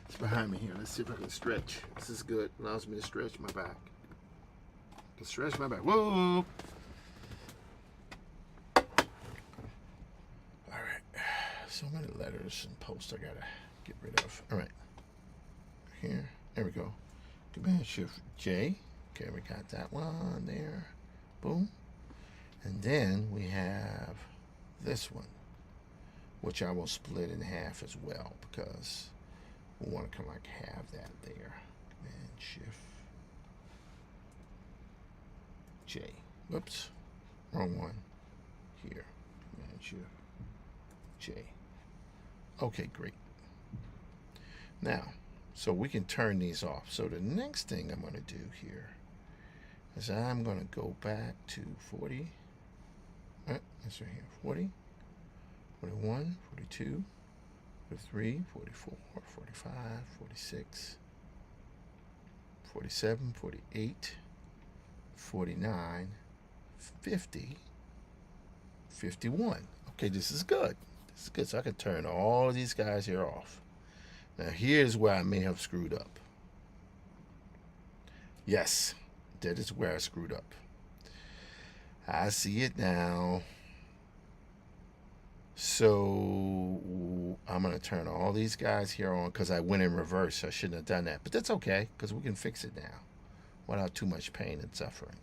It's behind me here. Let's see if I can stretch. This is good. Allows me to stretch my back. I can stretch my back. Whoa. All right. So many letters and posts I gotta get rid of. All right. Here. There we go. Command Shift J. Okay, we got that one there. Boom. And then we have this one, which I will split in half as well because we want to kind of like have that there. Command Shift J. Whoops. Wrong one. Here. Command Shift J. Okay, great. Now, so we can turn these off. So the next thing I'm going to do here is I'm going to go back to 40. That's right here. 40, 41, 42, 43, 44, 45, 46, 47, 48, 49, 50, 51. Okay, this is good. This is good. So I can turn all of these guys here off. Now here's where I may have screwed up. Yes, that is where I screwed up. I see it now. So I'm going to turn all these guys here on because I went in reverse. I shouldn't have done that. But that's okay because we can fix it now without too much pain and suffering.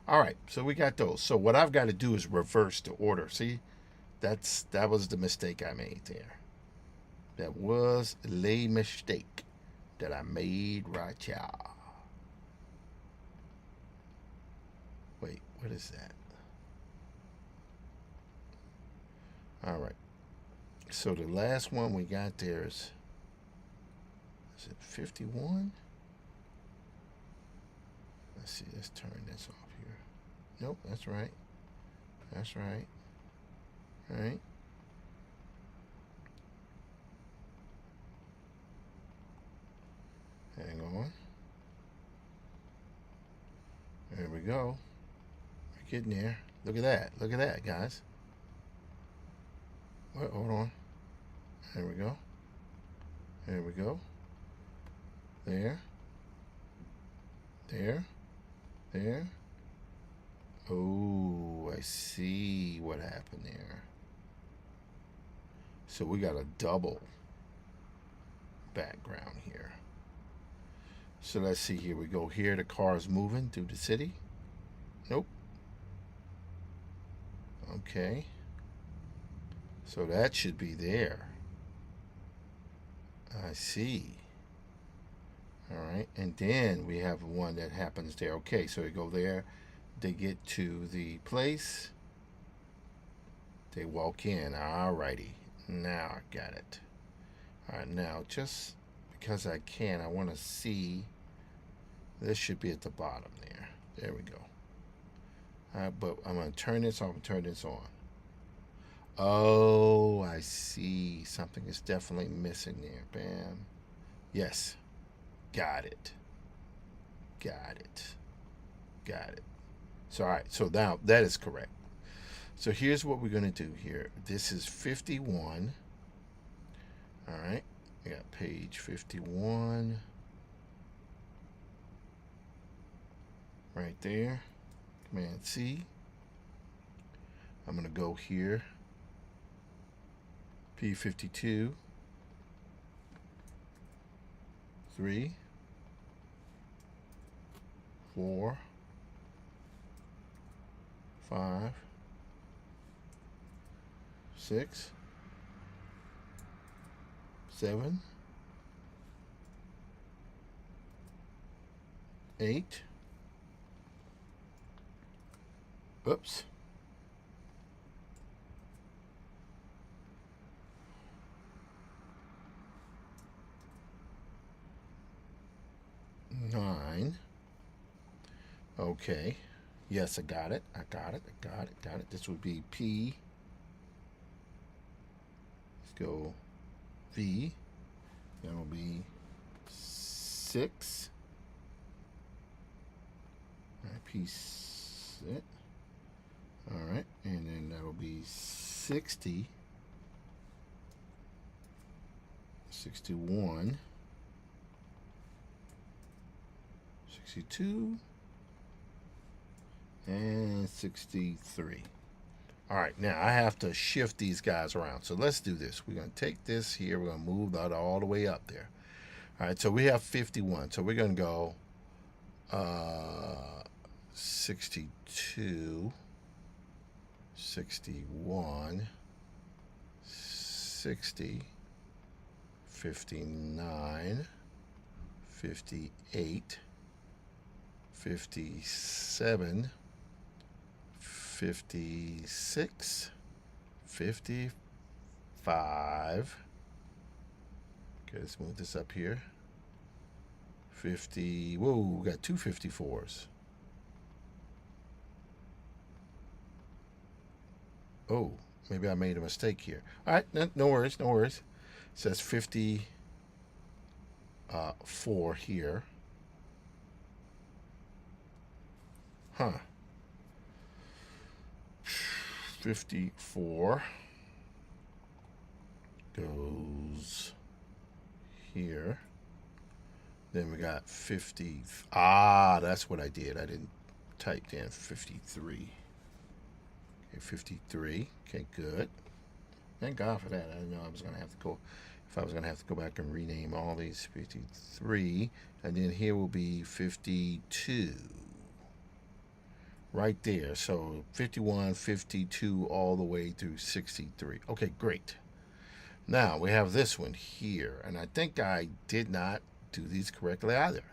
All right, so we got those. So what I've got to do is reverse the order. See, that was the mistake I made there. That was a mistake. that I made right here. Wait, what is that? All right. So the last one we got there is it 51? Let's see, let's turn this off here. Nope, that's right. That's right. Right. Hang on. There we go. We're getting there. Look at that. Look at that, guys. What? Hold on. There we go. There we go. There. There. There. Oh, I see what happened there. So we got a double background here. So let's see here. We go here. The car's moving through the city. Nope. Okay. So that should be there. I see. All right. And then we have one that happens there. Okay. So we go there. They get to the place. They walk in. All righty. Now I got it. All right. Now, just because I can, I want to see. This should be at the bottom there. There we go. All right, but I'm going to turn this off and turn this on. Oh, I see. Something is definitely missing there. Bam. Yes. Got it. Got it. Got it. So, all right. So now that is correct. So here's what we're going to do here. This is 51. All right. We got page 51. Right there. Command C. I'm going to go here. P52. 3. 4. 5. 6. 7. 8. Oops. 9. Okay. Yes, I got it. I got it. I got it. Got it. This would be P. Let's go V. That will be 6. All right, P. All right, and then that'll be 60. 61. 62. And 63. All right, now I have to shift these guys around. So let's do this. We're going to take this here. We're going to move that all the way up there. All right, so we have 51. So we're going to go 62, 61, 60, 59, 58, 57, 56, 55. Okay, let's move this up here. 50. Whoa, we got two 54s. Oh, maybe I made a mistake here. All right, no worries, no worries. It says 54 here. Huh. 54 goes here. Then we got 50. Ah, that's what I did. I didn't type in 53. Okay, 53. Okay, good. Thank God for that. I didn't know I was going to have to go. If I was going to have to go back and rename all these 53. And then here will be 52. Right there. So 51, 52, all the way through 63. Okay, great. Now we have this one here. And I think I did not do these correctly either.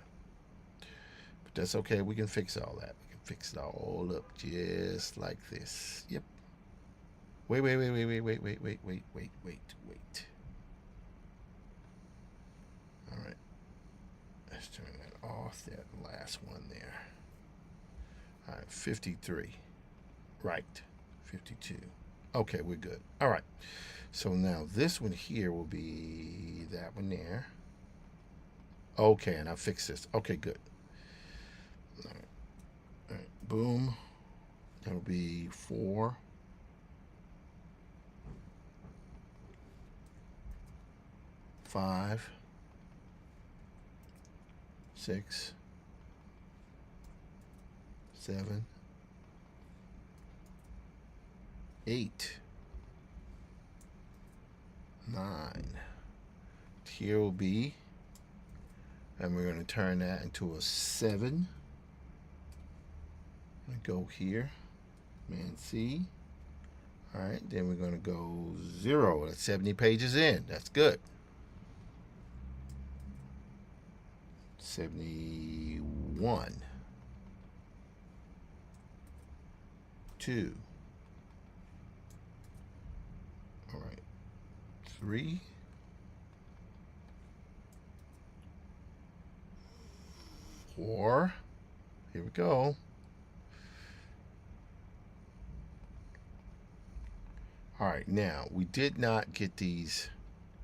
But that's okay. We can fix all that. We can fix it all up just like this. Yep. Wait. All right. Let's turn that off. That last one there. All right. 53. Right. 52. Okay, we're good. All right. So now this one here will be that one there. Okay, and I fixed this. Okay, good. All right. All right. Boom. That'll be 4. 5. 6. 7. 8. 9. Here will be, and we're going to turn that into a 7. And go here, man, C. All right, then we're going to go 0. That's 70 pages in. That's good. 71. 2. All right. 3. 4. Here we go. All right, now we did not get these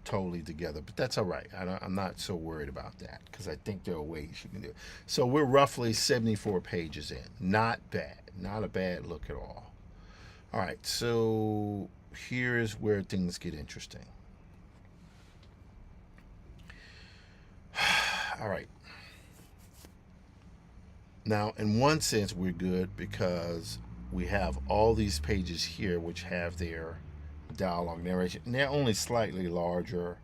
totally together, but that's all right. I'm not so worried about that because I think there are ways you can do it. So we're roughly 74 pages in. Not bad. Not a bad look at all. All right, so here's where things get interesting. All right. Now, in one sense, we're good because we have all these pages here which have their dialogue narration. And they're only slightly larger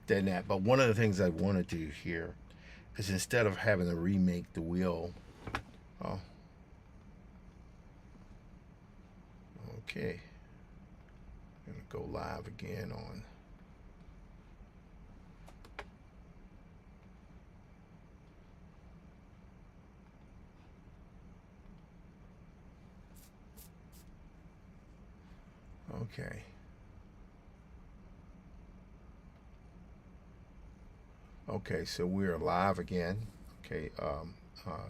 than that. But one of the things I want to do here is instead of having to remake the wheel. Oh. Okay. I'm going to go live again on. Okay. Okay, so we're live again. Okay,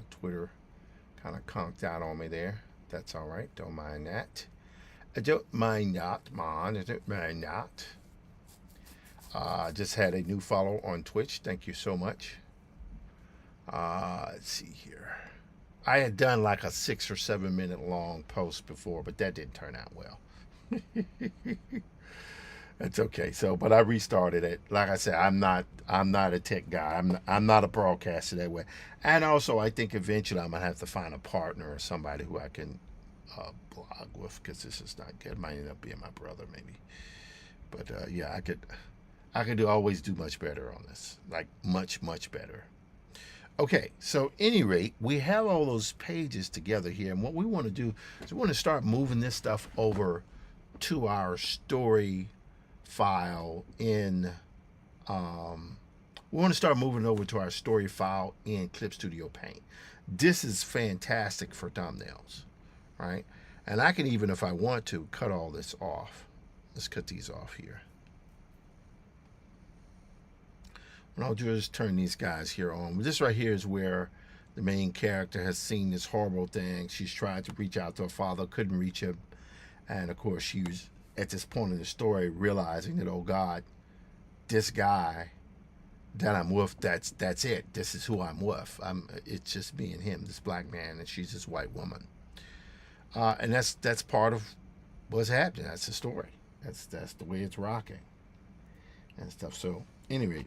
Twitter kind of conked out on me there. That's all right. Don't mind that. I don't mind that, man. I don't mind that. Just had a new follow on Twitch. Thank you so much. Let's see here. I had done like a 6 or 7 minute long post before, but that didn't turn out well. That's okay. So, but I restarted it. Like I said, I'm not a tech guy. I'm not a broadcaster that way. And also, I think eventually I'm gonna have to find a partner or somebody who I can blog with because this is not good. It might end up being my brother maybe. But yeah, I could always do much better on this. Like much better. Okay, so any rate, we have all those pages together here, and what we want to do is we want to start moving this stuff over to our story file in we want to start moving over to our story file in Clip Studio Paint. This is fantastic for thumbnails, right? And I can even, if I want to, cut all this off. Let's cut these off here. What I'll do is turn these guys here on. This right here is where the main character has seen this horrible thing. She's tried to reach out to her father, couldn't reach him. And of course, she was at this point in the story realizing that, oh God, this guy that I'm with, that's it. This is who I'm with. It's just me and him, this black man, and she's this white woman. And that's part of what's happening. That's the story. That's the way it's rocking and stuff. So anyway,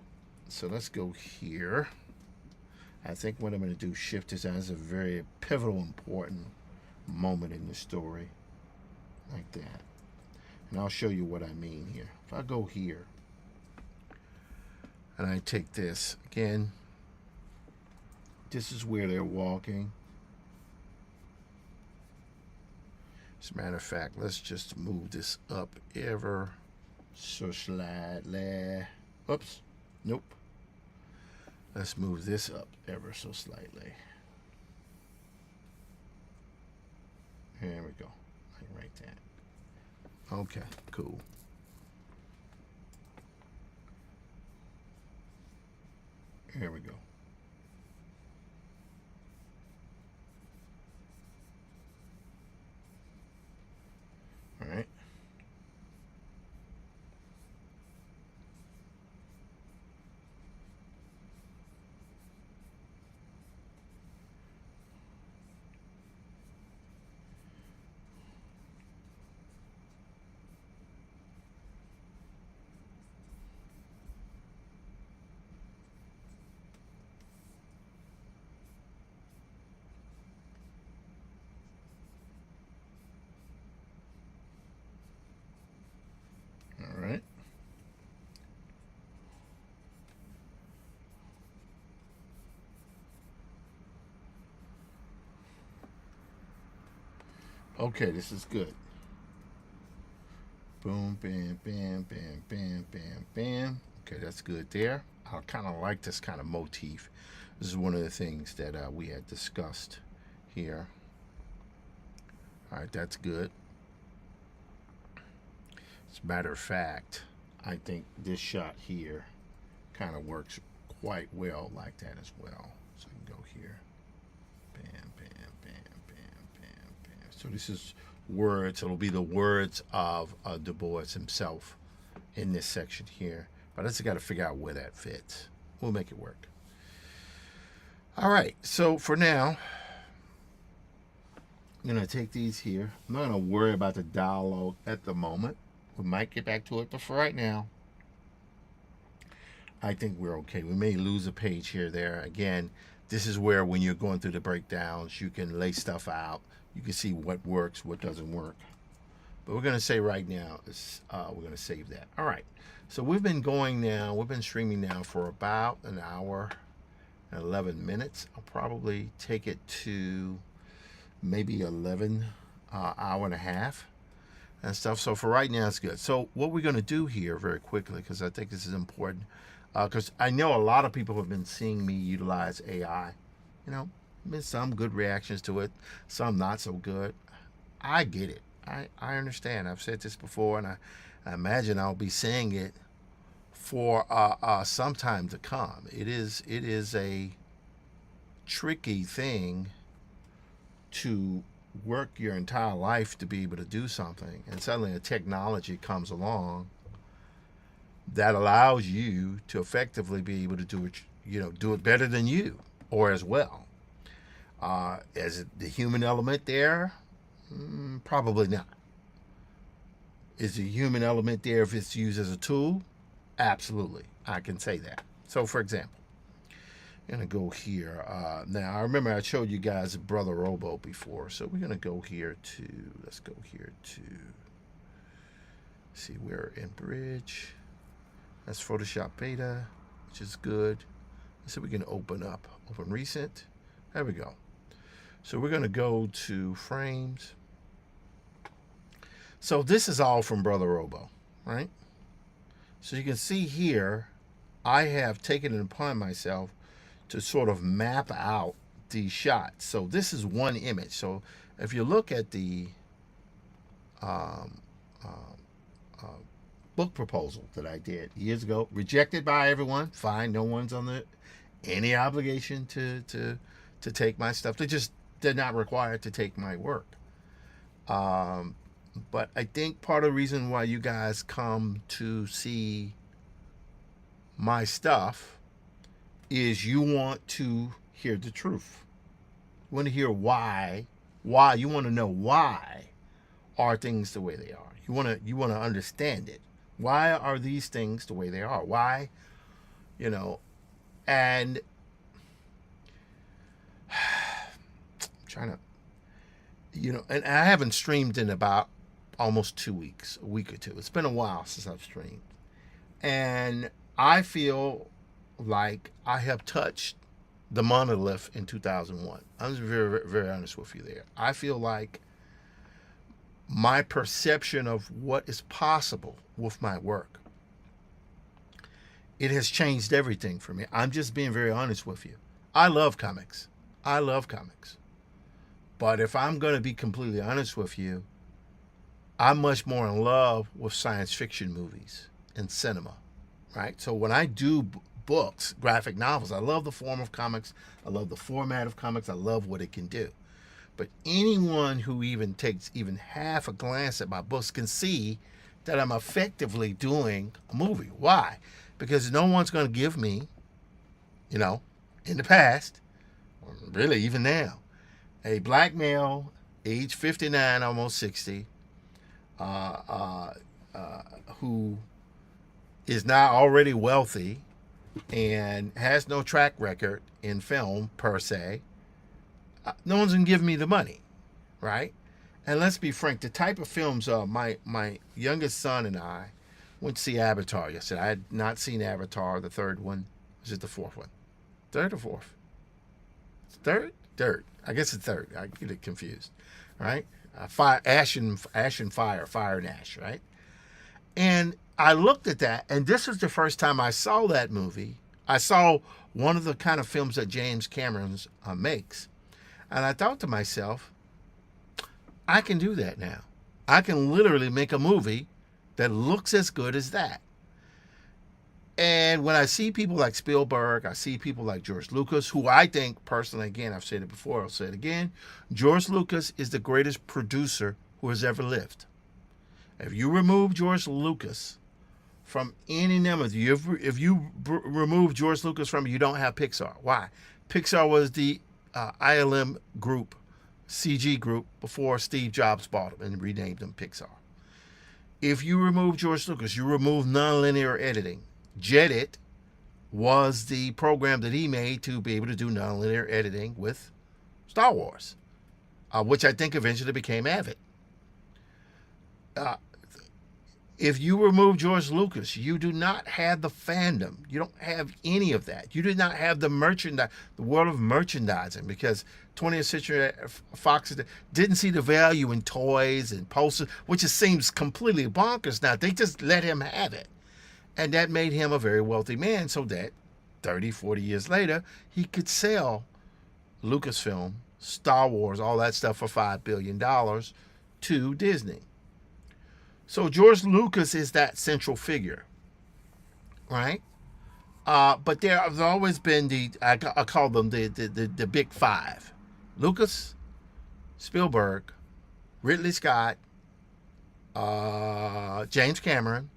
so let's go here. I think what I'm going to do, shift this as a very pivotal, important moment in the story. Like that. And I'll show you what I mean here. If I go here and I take this again, this is where they're walking. As a matter of fact, let's just move this up ever so slightly. Oops. Nope. Let's move this up ever so slightly. Here we go. Like that. Okay, cool. Here we go. All right. All right. Okay, this is good. Boom, bam, bam, bam, bam, bam, bam. Okay, that's good there. I kind of like this kind of motif. This is one of the things that we had discussed here. All right, that's good. As a matter of fact, I think this shot here kind of works quite well like that as well. So I can go here. Bam, bam, bam, bam, bam, bam. So this is words. It'll be the words of Du Bois himself in this section here. But I just got to figure out where that fits. We'll make it work. All right. So for now, I'm going to take these here. I'm not going to worry about the dialogue at the moment. We might get back to it, but for right now, I think we're okay. We may lose a page here or there. Again, this is where when you're going through the breakdowns, you can lay stuff out. You can see what works, what doesn't work. But we're going to say right now, we're going to save that. All right. So we've been going now. We've been streaming now for about an hour and 11 minutes. I'll probably take it to maybe 11 hour and a half and stuff. So for right now, it's good. So what we're going to do here very quickly, because I think this is important, because I know a lot of people have been seeing me utilize AI. You know, been some good reactions to it, some not so good. I get it. I understand. I've said this before, and I imagine I'll be saying it for some time to come. It is a tricky thing to work your entire life to be able to do something, and suddenly a technology comes along that allows you to effectively be able to do it, do it better than you or as well. Is it the human element there? Probably not. Is the human element there if it's used as a tool? Absolutely. I can say that. So for example, I'm going to go here. Now, I remember I showed you guys Brother Robo before. So we're going to go here to, let's go here to, see, we're in Bridge. That's Photoshop Beta, which is good. So we can open recent. There we go. So we're going to go to frames. So this is all from Brother Robo, right? So you can see here, I have taken it upon myself to sort of map out these shots. So this is one image. So if you look at the book proposal that I did years ago, rejected by everyone, fine, no one's under any obligation to take my stuff. They're not required to take my work. But I think part of the reason why you guys come to see my stuff is you want to hear the truth. You want to hear why you want to know why are things the way they are. You want to understand it. Why are these things the way they are? Why, and I'm trying to, and I haven't streamed in about almost 2 weeks, a week or two. It's been a while since I've streamed. And I feel like I have touched the monolith in 2001. I'm just very, very honest with you there. I feel like my perception of what is possible with my work it has changed everything for me. I'm just being very honest with you. I love comics. I love comics. But if I'm going to be completely honest with you, I'm much more in love with science fiction movies and cinema, right? So when I do books, graphic novels, I love the form of comics. I love the format of comics. I love what it can do. But anyone who even takes even half a glance at my books can see that I'm effectively doing a movie. Why? Because no one's going to give me, you know, in the past, or really even now, a black male, age 59, almost 60, who is now already wealthy and has no track record in film per se. No one's gonna give me the money, right? And let's be frank, the type of films my youngest son and I went to see Avatar yesterday. I had not seen Avatar, the third one. Was it the fourth one? Third or fourth? Third? Third. I guess it's third. I get it confused, right? Ash and Fire, Fire and Ash, right? And I looked at that, and this was the first time I saw that movie. I saw one of the kind of films that James Cameron makes. And I thought to myself, I can do that now. I can literally make a movie that looks as good as that. And when I see people like Spielberg, I see people like George Lucas, who I think personally, again, I've said it before, I'll say it again, George Lucas is the greatest producer who has ever lived. If you remove George Lucas from any number, if you remove George Lucas from it, you don't have Pixar. Why? Pixar was the ILM group, CG group, before Steve Jobs bought them and renamed them Pixar. If you remove George Lucas, you remove nonlinear editing. Jedit was the program that he made to be able to do nonlinear editing with Star Wars, which I think eventually became Avid. If you remove George Lucas, you do not have the fandom. You don't have any of that. You do not have the merchandise, the world of merchandising, because 20th Century Fox didn't see the value in toys and posters, which just seems completely bonkers now. They just let him have it. And that made him a very wealthy man, so that 30, 40 years later, he could sell Lucasfilm, Star Wars, all that stuff for $5 billion to Disney. So George Lucas is that central figure, right? But there have always been I call them the big five: Lucas, Spielberg, Ridley Scott, James Cameron,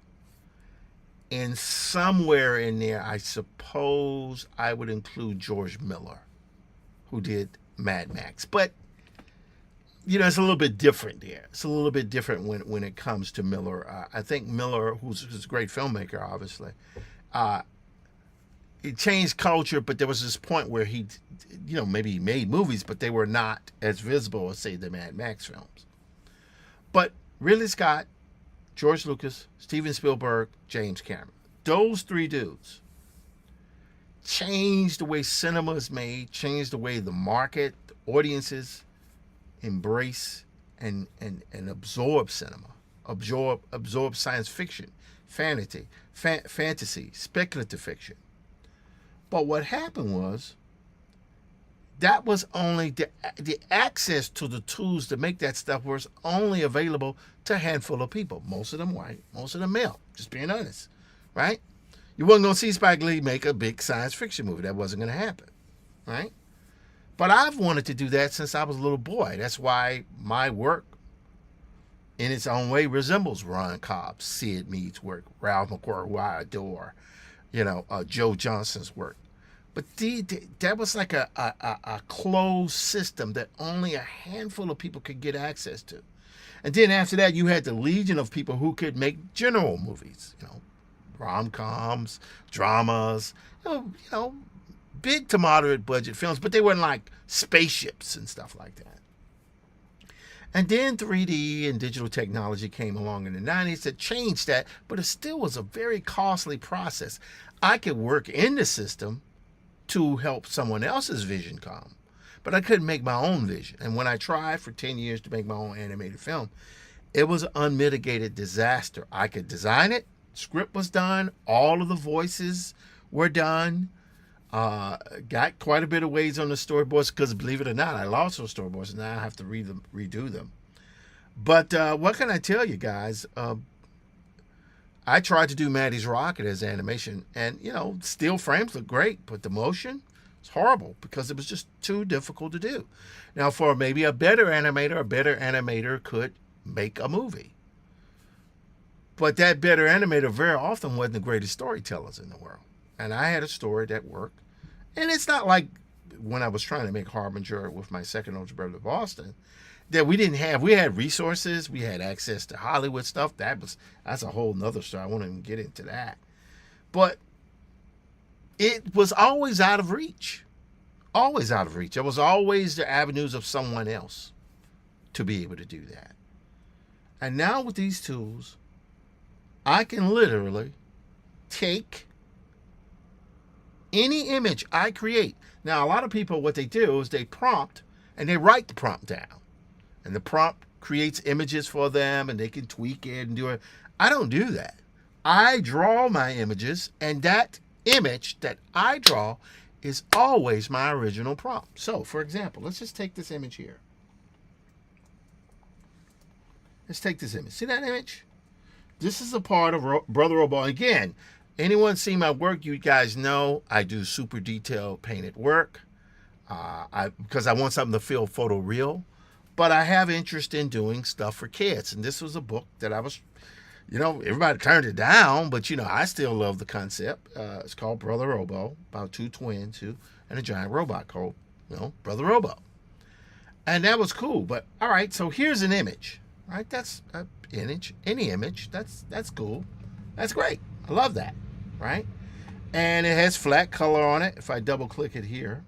and somewhere in there, I suppose I would include George Miller, who did Mad Max. But you know, it's a little bit different there. It's a little bit different when it comes to Miller. I think Miller, who's a great filmmaker, obviously, he changed culture, but there was this point where he, you know, maybe he made movies, but they were not as visible as, say, the Mad Max films. But Ridley Scott, George Lucas, Steven Spielberg, James Cameron, those three dudes changed the way cinema is made, changed the way the market, the audiences embrace and absorb cinema, absorb science fiction, fantasy, speculative fiction. But what happened was that was only the access to the tools to make that stuff was only available to a handful of people. Most of them white, most of them male. Just being honest, right? You wasn't gonna see Spike Lee make a big science fiction movie. That wasn't gonna happen, right? But I've wanted to do that since I was a little boy. That's why my work, in its own way, resembles Ron Cobb's, Sid Mead's work, Ralph McQuarrie, who I adore, you know, Joe Johnston's work. But that was like a closed system that only a handful of people could get access to. And then after that, you had the legion of people who could make general movies, you know, rom-coms, dramas, you know, big to moderate budget films, but they weren't like spaceships and stuff like that. And then 3D and digital technology came along in the 90s that changed that, but it still was a very costly process. I could work in the system to help someone else's vision come, but I couldn't make my own vision. And when I tried for 10 years to make my own animated film, it was an unmitigated disaster. I could design it, Script was done. All of the voices were done. Got quite a bit of ways on the storyboards because, believe it or not, I lost those storyboards and now I have to redo them. But what can I tell you guys? I tried to do Maddie's Rocket as animation, and still frames look great, but the motion is horrible because it was just too difficult to do. Now, for maybe a better animator could make a movie. But that better animator very often wasn't the greatest storytellers in the world. And I had a story that worked. And it's not like when I was trying to make Harbinger with my second older brother Boston, that we had resources, we had access to Hollywood stuff. That's a whole nother story. I won't even get into that. But it was always out of reach. Always out of reach. It was always the avenues of someone else to be able to do that. And now with these tools, I can literally take any image I create. Now, a lot of people, what they do is they prompt and they write the prompt down. And the prompt creates images for them and they can tweak it and do it. I don't do that. I draw my images, and that image that I draw is always my original prompt. So, for example, let's just take this image here. Let's take this image. See that image? This is a part of Brother Robo. Again, anyone see my work, you guys know I do super detailed painted work because I want something to feel photoreal. But I have interest in doing stuff for kids. And this was a book that I was, everybody turned it down, but, I still love the concept. It's called Brother Robo, about two twins and a giant robot called, Brother Robo. And that was cool. But, all right, so here's an image, right? That's an image, any image. That's cool. That's great. I love that, right? And it has flat color on it. If I double click it here.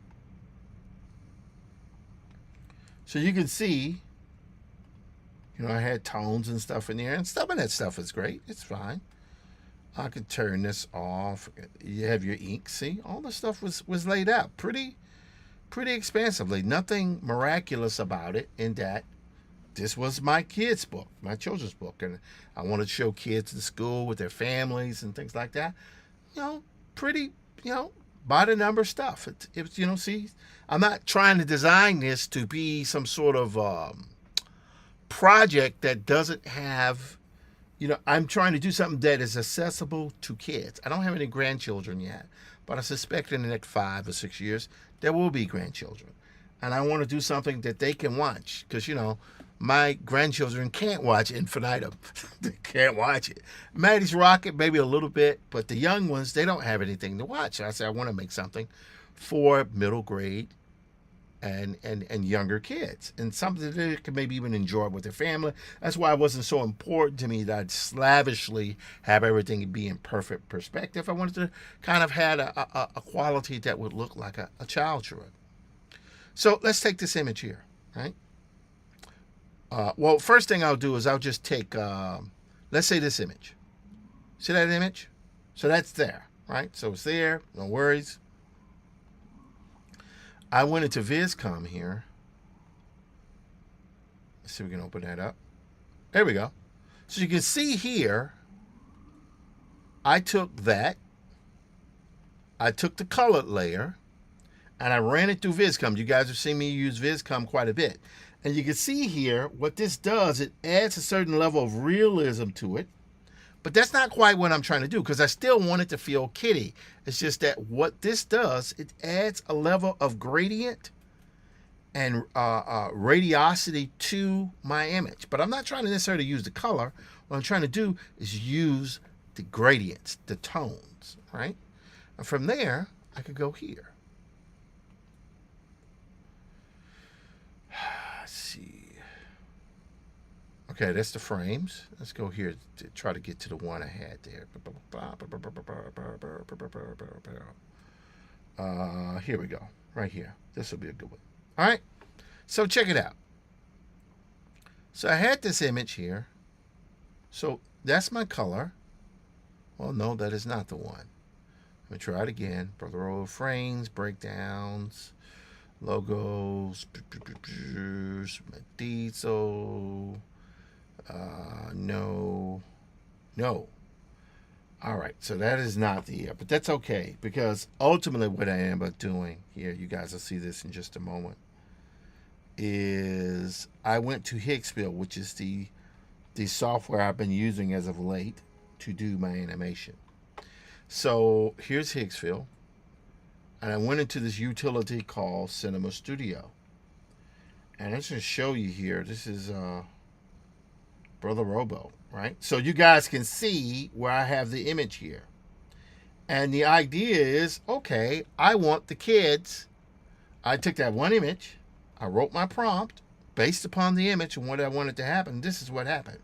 So you can see, I had tones and stuff in there, and some of that stuff is great. It's fine. I could turn this off. You have your ink. See, all the stuff was laid out pretty expansively. Nothing miraculous about it in that this was my kids' book, my children's book, and I wanted to show kids in school with their families and things like that. Pretty, by the number stuff. It see, I'm not trying to design this to be some sort of project that doesn't have, I'm trying to do something that is accessible to kids. I don't have any grandchildren yet, but I suspect in the next 5 or 6 years, there will be grandchildren. And I want to do something that they can watch because, my grandchildren can't watch Infinitum. They can't watch it. Maddie's Rocket, maybe a little bit, but the young ones, they don't have anything to watch. So I said, I want to make something for middle grade and younger kids, and something that they can maybe even enjoy with their family. That's why it wasn't so important to me that I'd slavishly have everything be in perfect perspective. I wanted to kind of have a quality that would look like a child should. So let's take this image here, right? Well, first thing I'll do is I'll just take, let's say this image. See that image? So that's there, right? So it's there, no worries. I went into VizCom here. Let's see if we can open that up. There we go. So you can see here, I took that. I took the colored layer, and I ran it through VizCom. You guys have seen me use VizCom quite a bit. And you can see here what this does, it adds a certain level of realism to it. But that's not quite what I'm trying to do because I still want it to feel kiddie. It's just that what this does, it adds a level of gradient and radiosity to my image. But I'm not trying to necessarily use the color. What I'm trying to do is use the gradients, the tones, right? And from there, I could go here. Okay, that's the frames. Let's go here to try to get to the one I had there. Here we go. Right here. This will be a good one. All right. So check it out. So I had this image here. So that's my color. Well, no, that is not the one. Let me try it again. Brother Robo frames, breakdowns, logos, Diesel. No. All right, so that is not the but that's okay, because ultimately what I am doing here, you guys will see this in just a moment, is I went to Hicksville, which is the software I've been using as of late to do my animation. So here's Hicksville, and I went into this utility called Cinema Studio. And I'm just going to show you here. This is Brother Robo, right? So you guys can see where I have the image here. And the idea is, okay, I want the kids. I took that one image. I wrote my prompt based upon the image and what I wanted to happen. This is what happened.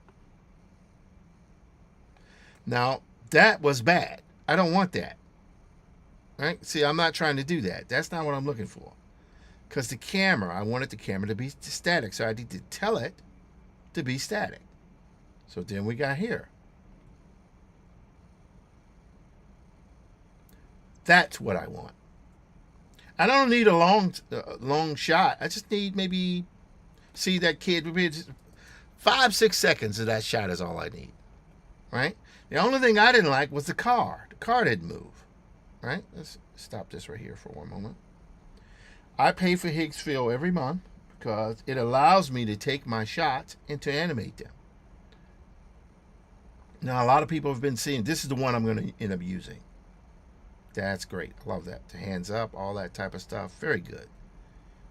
Now, that was bad. I don't want that. Right? See, I'm not trying to do that. That's not what I'm looking for. Because the camera, I wanted the camera to be static. So I need to tell it to be static. So then we got here. That's what I want. I don't need a long shot. I just need maybe, see that kid, 5-6 seconds of that shot is all I need. Right? The only thing I didn't like was the car. The car didn't move. Right? Let's stop this right here for one moment. I pay for Hicksville every month because it allows me to take my shots and to animate them. Now, a lot of people have been seeing, this is the one I'm going to end up using. That's great. I love that. The hands up, all that type of stuff. Very good.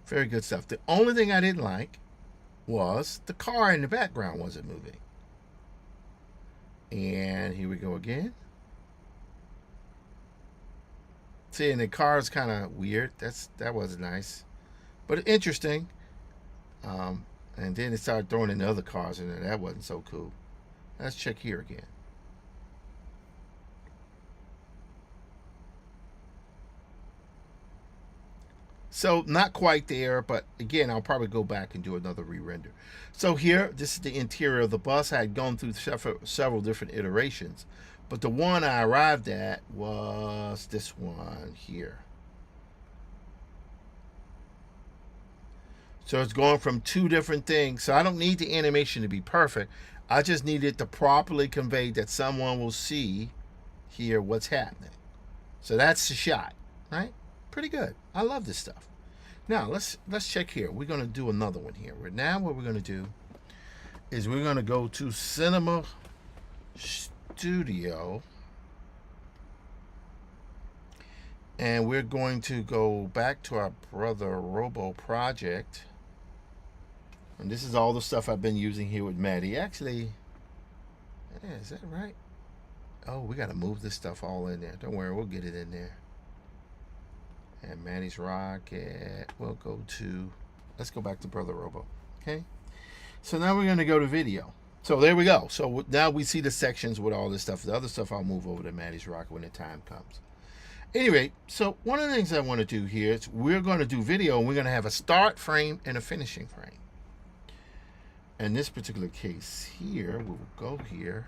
Very good stuff. The only thing I didn't like was the car in the background wasn't moving. And here we go again. See, and the car is kind of weird. That wasn't nice, but interesting. And then it started throwing in the other cars in there. That wasn't so cool. Let's check here again. So not quite there, but again, I'll probably go back and do another re-render. So here, this is the interior of the bus. I had gone through several different iterations, but the one I arrived at was this one here. So it's going from two different things. So I don't need the animation to be perfect. I just need it to properly convey that someone will see here what's happening. So that's the shot, right? Pretty good. I love this stuff. Now let's check here. We're gonna do another one here. Now what we're gonna do is we're gonna go to Cinema Studio, and we're going to go back to our Brother Robo project. And this is all the stuff I've been using here with Maddie. Actually, yeah, is that right? Oh, we gotta move this stuff all in there. Don't worry, we'll get it in there. And Maddie's Rocket. We'll go to, let's go back to Brother Robo. Okay. So now we're going to go to video. So there we go. So now we see the sections with all this stuff. The other stuff I'll move over to Maddie's Rocket when the time comes. Anyway, so one of the things I want to do here is we're going to do video, and we're going to have a start frame and a finishing frame. In this particular case here, we'll go here.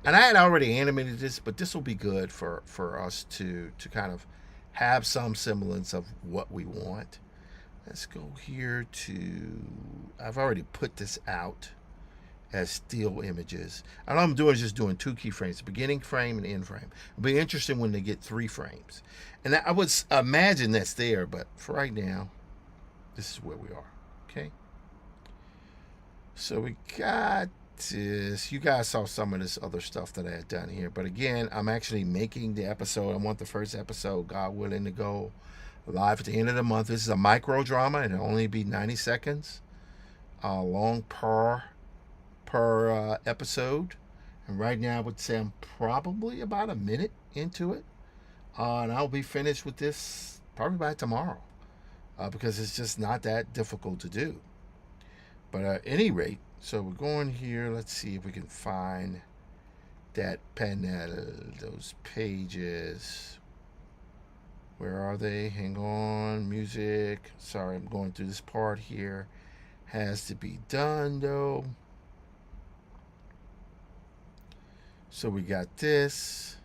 And I had already animated this, but this will be good for us to kind of have some semblance of what we want. Let's go here to, I've already put this out as still images. And all I'm doing is just doing 2 keyframes, beginning frame and end frame. It'll be interesting when they get 3 frames. And I would imagine that's there, but for right now, this is where we are, okay? So we got this. You guys saw some of this other stuff that I had done here, but again, I'm actually making the episode. I want the first episode, God willing, to go live at the end of the month. This is a micro drama, and it'll only be 90 seconds long per episode. And right now, I would say I'm probably about a minute into it, and I'll be finished with this probably by tomorrow, because it's just not that difficult to do. But at any rate, so we're going here. Let's see if we can find that panel, those pages. Where are they? Hang on. Music. Sorry, I'm going through this part here. Has to be done, though. So we got this.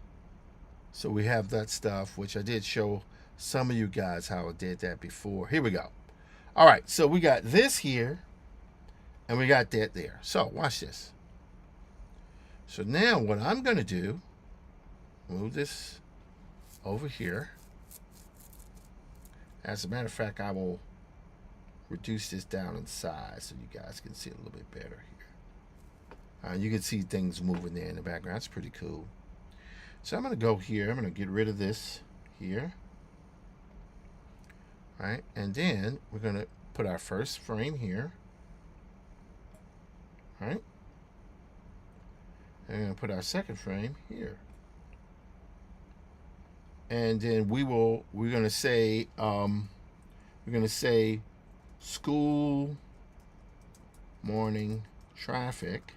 So we have that stuff, which I did show some of you guys how I did that before. Here we go. All right, so we got this here. And we got that there. So watch this. So now what I'm going to do move this over here. As a matter of fact, I will reduce this down in size so you guys can see it a little bit better here. You can see things moving there in the background. It's pretty cool. So I'm going to go here. I'm going to get rid of this here. Right? And then we're going to put our first frame here. Right? And we're going to put our second frame here. And then we're going to say school morning traffic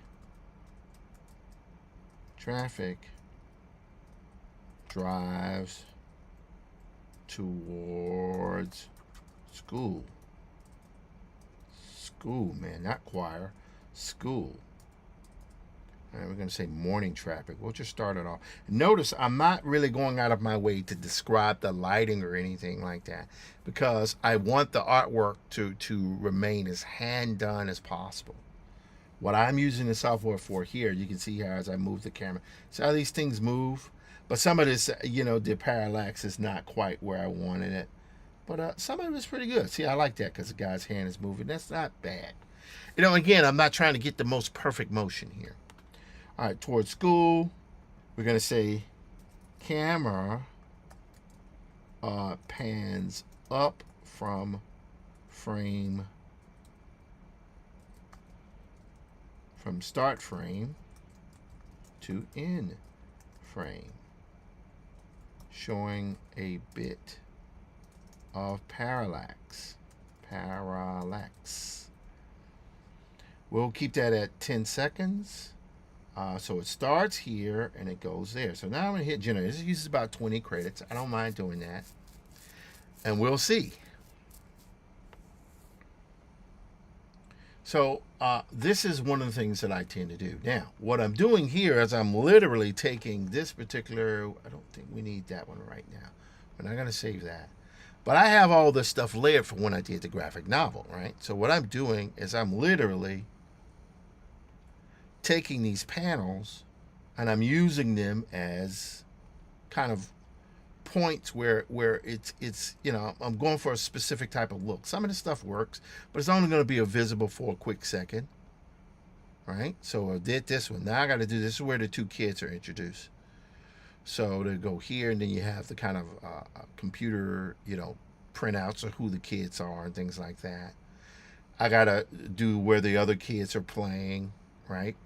drives towards school, man, not choir, school. And we're going to say morning traffic. We'll just start it off. Notice I'm not really going out of my way to describe the lighting or anything like that, because I want the artwork to remain as hand done as possible. What I'm using the software for here, you can see here as I move the camera. See how these things move? But some of this, the parallax is not quite where I wanted it. But some of it's pretty good. See, I like that because the guy's hand is moving. That's not bad. Again, I'm not trying to get the most perfect motion here. All right, towards school, we're going to say camera pans up from start frame to end frame, showing a bit of parallax. We'll keep that at 10 seconds. So it starts here and it goes there. So now I'm going to hit generate. This uses about 20 credits. I don't mind doing that. And we'll see. So this is one of the things that I tend to do. Now, what I'm doing here is I'm literally taking this particular, I don't think we need that one right now. We're not going to save that. But I have all this stuff layered from when I did the graphic novel, right? So what I'm doing is I'm literally taking these panels and I'm using them as kind of points where it's I'm going for a specific type of look. Some of the stuff works, but it's only going to be visible for a quick second, right? So I did this one. Now I got to do this is where the two kids are introduced. So they go here, and then you have the kind of computer printouts of who the kids are and things like that. I got to do where the other kids are playing, right?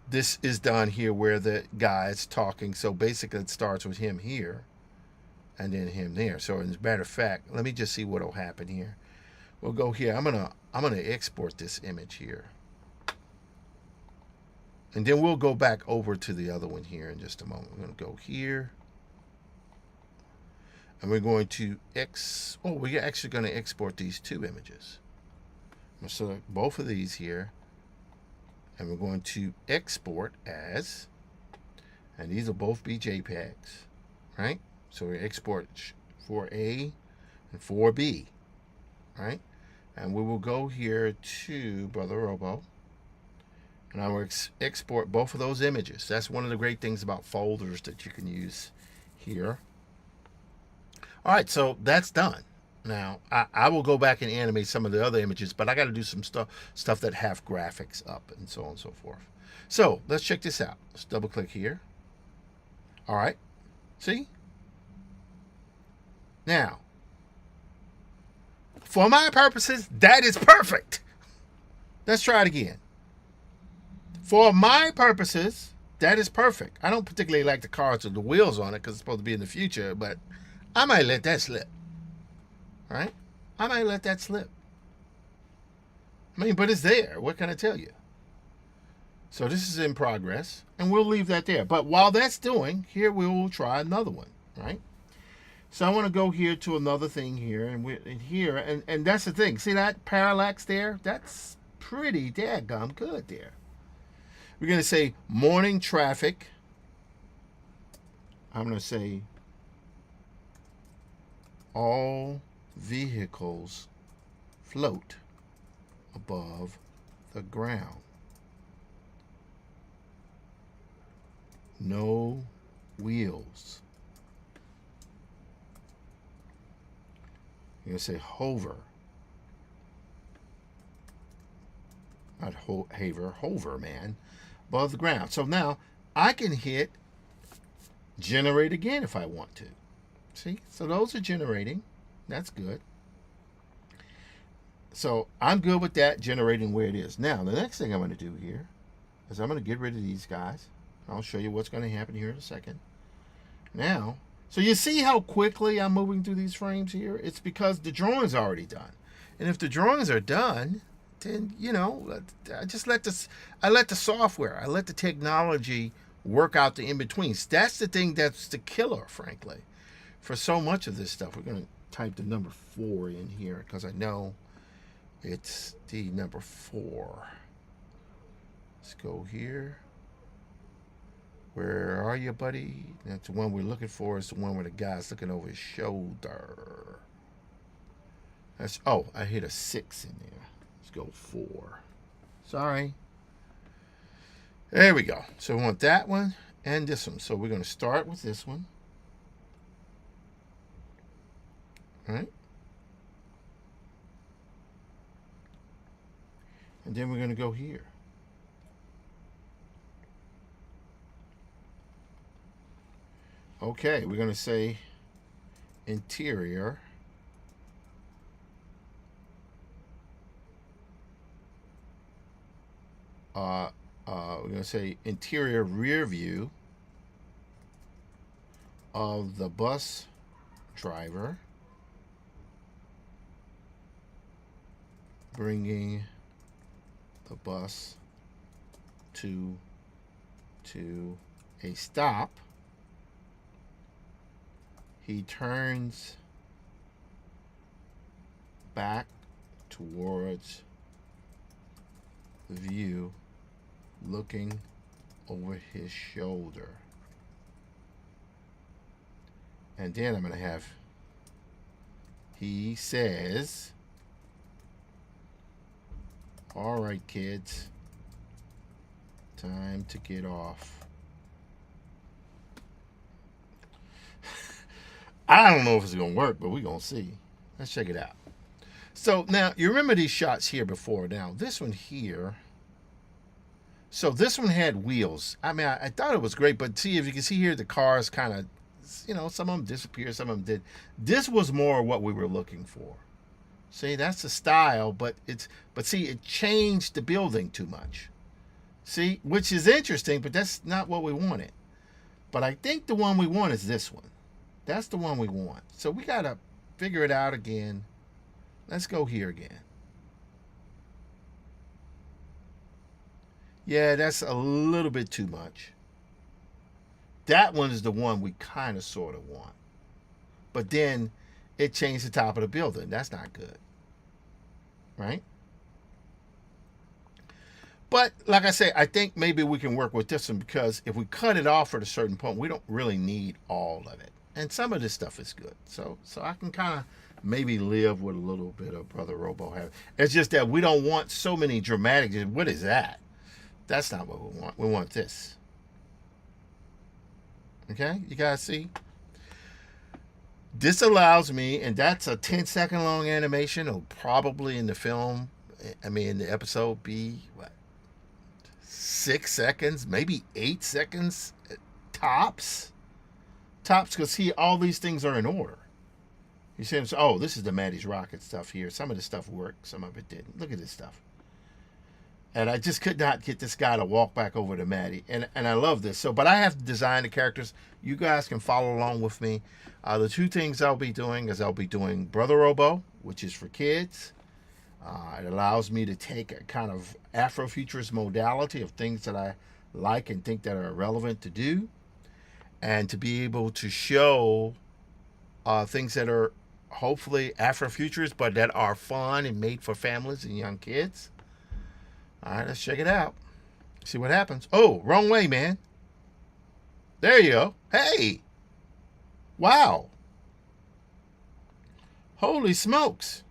This is done here where the guy is talking. So basically it starts with him here and then him there. So as a matter of fact, let me just see what will happen here. We'll go here. I'm gonna export this image here. And then we'll go back over to the other one here in just a moment. We're going to go here. And we're going to we're actually going to export these two images. I'm going to select both of these here. And we're going to export as, and these will both be JPEGs, right? So we export 4A and 4B, right? And we will go here to Brother Robo. And I will export both of those images. That's one of the great things about folders that you can use here. All right, so that's done. Now, I will go back and animate some of the other images, but I got to do some stuff that have graphics up and so on and so forth. So let's check this out. Let's double click here. All right, see? Now, for my purposes, that is perfect. Let's try it again. For my purposes, that is perfect. I don't particularly like the cars or the wheels on it because it's supposed to be in the future, but I might let that slip. Right? I might let that slip. I mean, but it's there. What can I tell you? So this is in progress, and we'll leave that there. But while that's doing, here we will try another one, right? So I want to go here to another thing here, and that's the thing. See that parallax there? That's pretty daggum good there. We're going to say morning traffic. I'm going to say all vehicles float above the ground. No wheels. You're going to say hover. Not hover, man. Above the ground. So now I can hit generate again if I want to. See? So those are generating. That's good. So I'm good with that generating where it is. Now, the next thing I'm going to do here is I'm going to get rid of these guys. I'll show you what's going to happen here in a second. Now, so you see how quickly I'm moving through these frames here? It's because the drawing's already done. And if the drawings are done, then, you know, I just let the software, I let the technology work out the in-betweens. That's the thing that's the killer, frankly, for so much of this stuff. We're going to type the number 4 in here because I know it's the number 4. Let's go here. Where are you, buddy? That's the one we're looking for. Is the one where the guy's looking over his shoulder. That's, oh, I hit a 6 in there. Let's go 4. Sorry. There we go. So we want that one and this one. So we're going to start with this one. All right. And then we're going to go here. Okay, we're going to say interior. We're going to say interior rear view of the bus driver, bringing the bus to a stop. He turns back towards the view, looking over his shoulder. And then I'm going to have, he says, all right, kids, time to get off. I don't know if it's going to work, but we're going to see. Let's check it out. So now, you remember these shots here before. Now, this one here. So this one had wheels. I mean, I thought it was great, but see, if you can see here, the cars kind of, you know, some of them disappeared, some of them did. This was more what we were looking for. See, that's the style, but see, it changed the building too much. See, which is interesting, but that's not what we wanted. But I think the one we want is this one. That's the one we want. So we got to figure it out again. Let's go here again. Yeah, that's a little bit too much. That one is the one we kind of sort of want. But then it changed the top of the building. That's not good. Right? But like I say, I think maybe we can work with this one because if we cut it off at a certain point, we don't really need all of it. And some of this stuff is good. So I can kind of maybe live with a little bit of Brother Robo have. It's just that we don't want so many dramatic. What is that? That's not what we want. We want this. Okay? You guys see? This allows me, and that's a 10-second long animation. It'll probably in the film, I mean in the episode, be what? 6 seconds, maybe 8 seconds tops. Tops, because see, all these things are in order. You see, oh, this is the Maddie's Rocket stuff here. Some of the stuff worked, some of it didn't. Look at this stuff. And I just could not get this guy to walk back over to Maddie. And I love this. So, but I have to design the characters. You guys can follow along with me. The two things I'll be doing is I'll be doing Brother Robo, which is for kids. It allows me to take a kind of Afrofuturist modality of things that I like and think that are relevant to do. And to be able to show things that are hopefully Afrofuturist, but that are fun and made for families and young kids. All right, let's check it out. See what happens. Oh, wrong way, man. There you go. Hey. Wow. Holy smokes.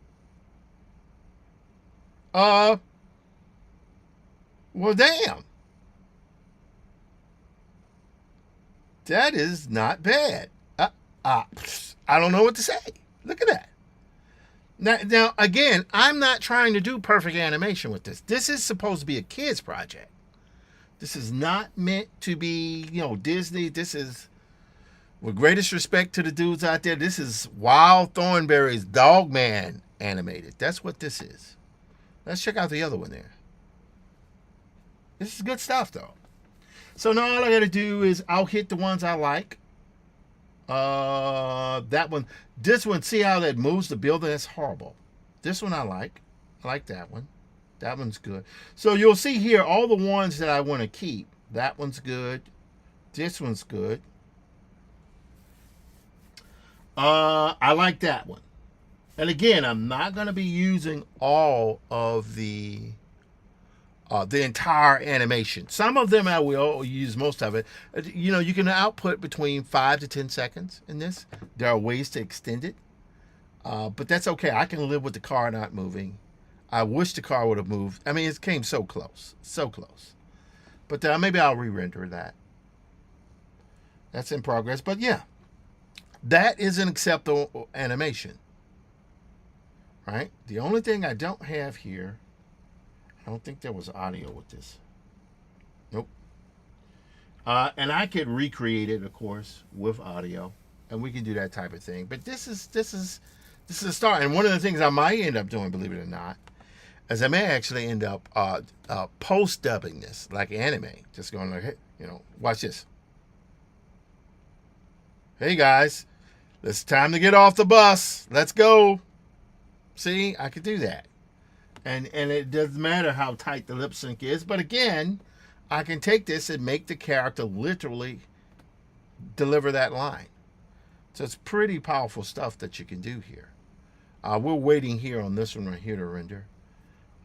Well, damn. That is not bad. I don't know what to say. Look at that. Now, again, I'm not trying to do perfect animation with this. This is supposed to be a kid's project. This is not meant to be, Disney. This is, with greatest respect to the dudes out there, this is Wild Thornberry's Dog Man animated. That's what this is. Let's check out the other one there. This is good stuff, though. So now all I got to do is I'll hit the ones I like. That one, this one, see how that moves the building? That's horrible. This one I like. I like that one. That one's good. So you'll see here all the ones that I want to keep. That one's good. This one's good. I like that one. And again, I'm not going to be using all of the entire animation. Some of them I will use, most of it. You can output between 5 to 10 seconds in this. There are ways to extend it. But that's okay. I can live with the car not moving. I wish the car would have moved. I mean, it came so close. So close. But maybe I'll re-render that. That's in progress. But yeah, that is an acceptable animation. Right? The only thing I don't have here, I don't think there was audio with this. Nope. And I could recreate it, of course, with audio. And we can do that type of thing. But this is a start. And one of the things I might end up doing, believe it or not, is I may actually end up post-dubbing this, like anime. Just going like, hey, watch this. Hey, guys, it's time to get off the bus. Let's go. See, I could do that. And it doesn't matter how tight the lip sync is. But again, I can take this and make the character literally deliver that line. So it's pretty powerful stuff that you can do here. We're waiting here on this one right here to render.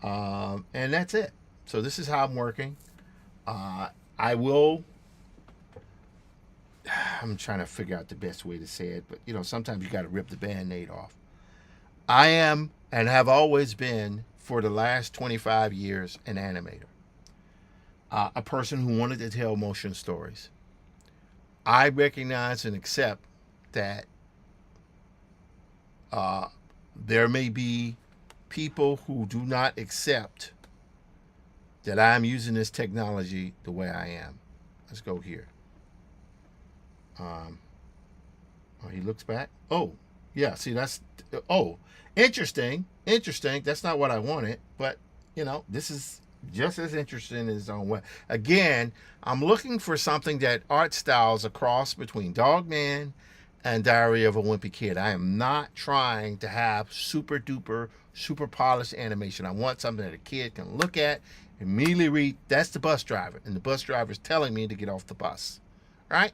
And that's it. So this is how I'm working. I'm trying to figure out the best way to say it. But, sometimes you got to rip the Band-Aid off. I am and have always been, for the last 25 years, an animator. A person who wanted to tell motion stories. I recognize and accept that there may be people who do not accept that I'm using this technology the way I am. Let's go here. He looks back. Oh, yeah. See, that's... Oh, interesting. That's not what I wanted. But, this is just as interesting in its own way. Again, I'm looking for something that art styles a cross between Dog Man and Diary of a Wimpy Kid. I am not trying to have super duper, super polished animation. I want something that a kid can look at, immediately read, that's the bus driver. And the bus driver is telling me to get off the bus. Right?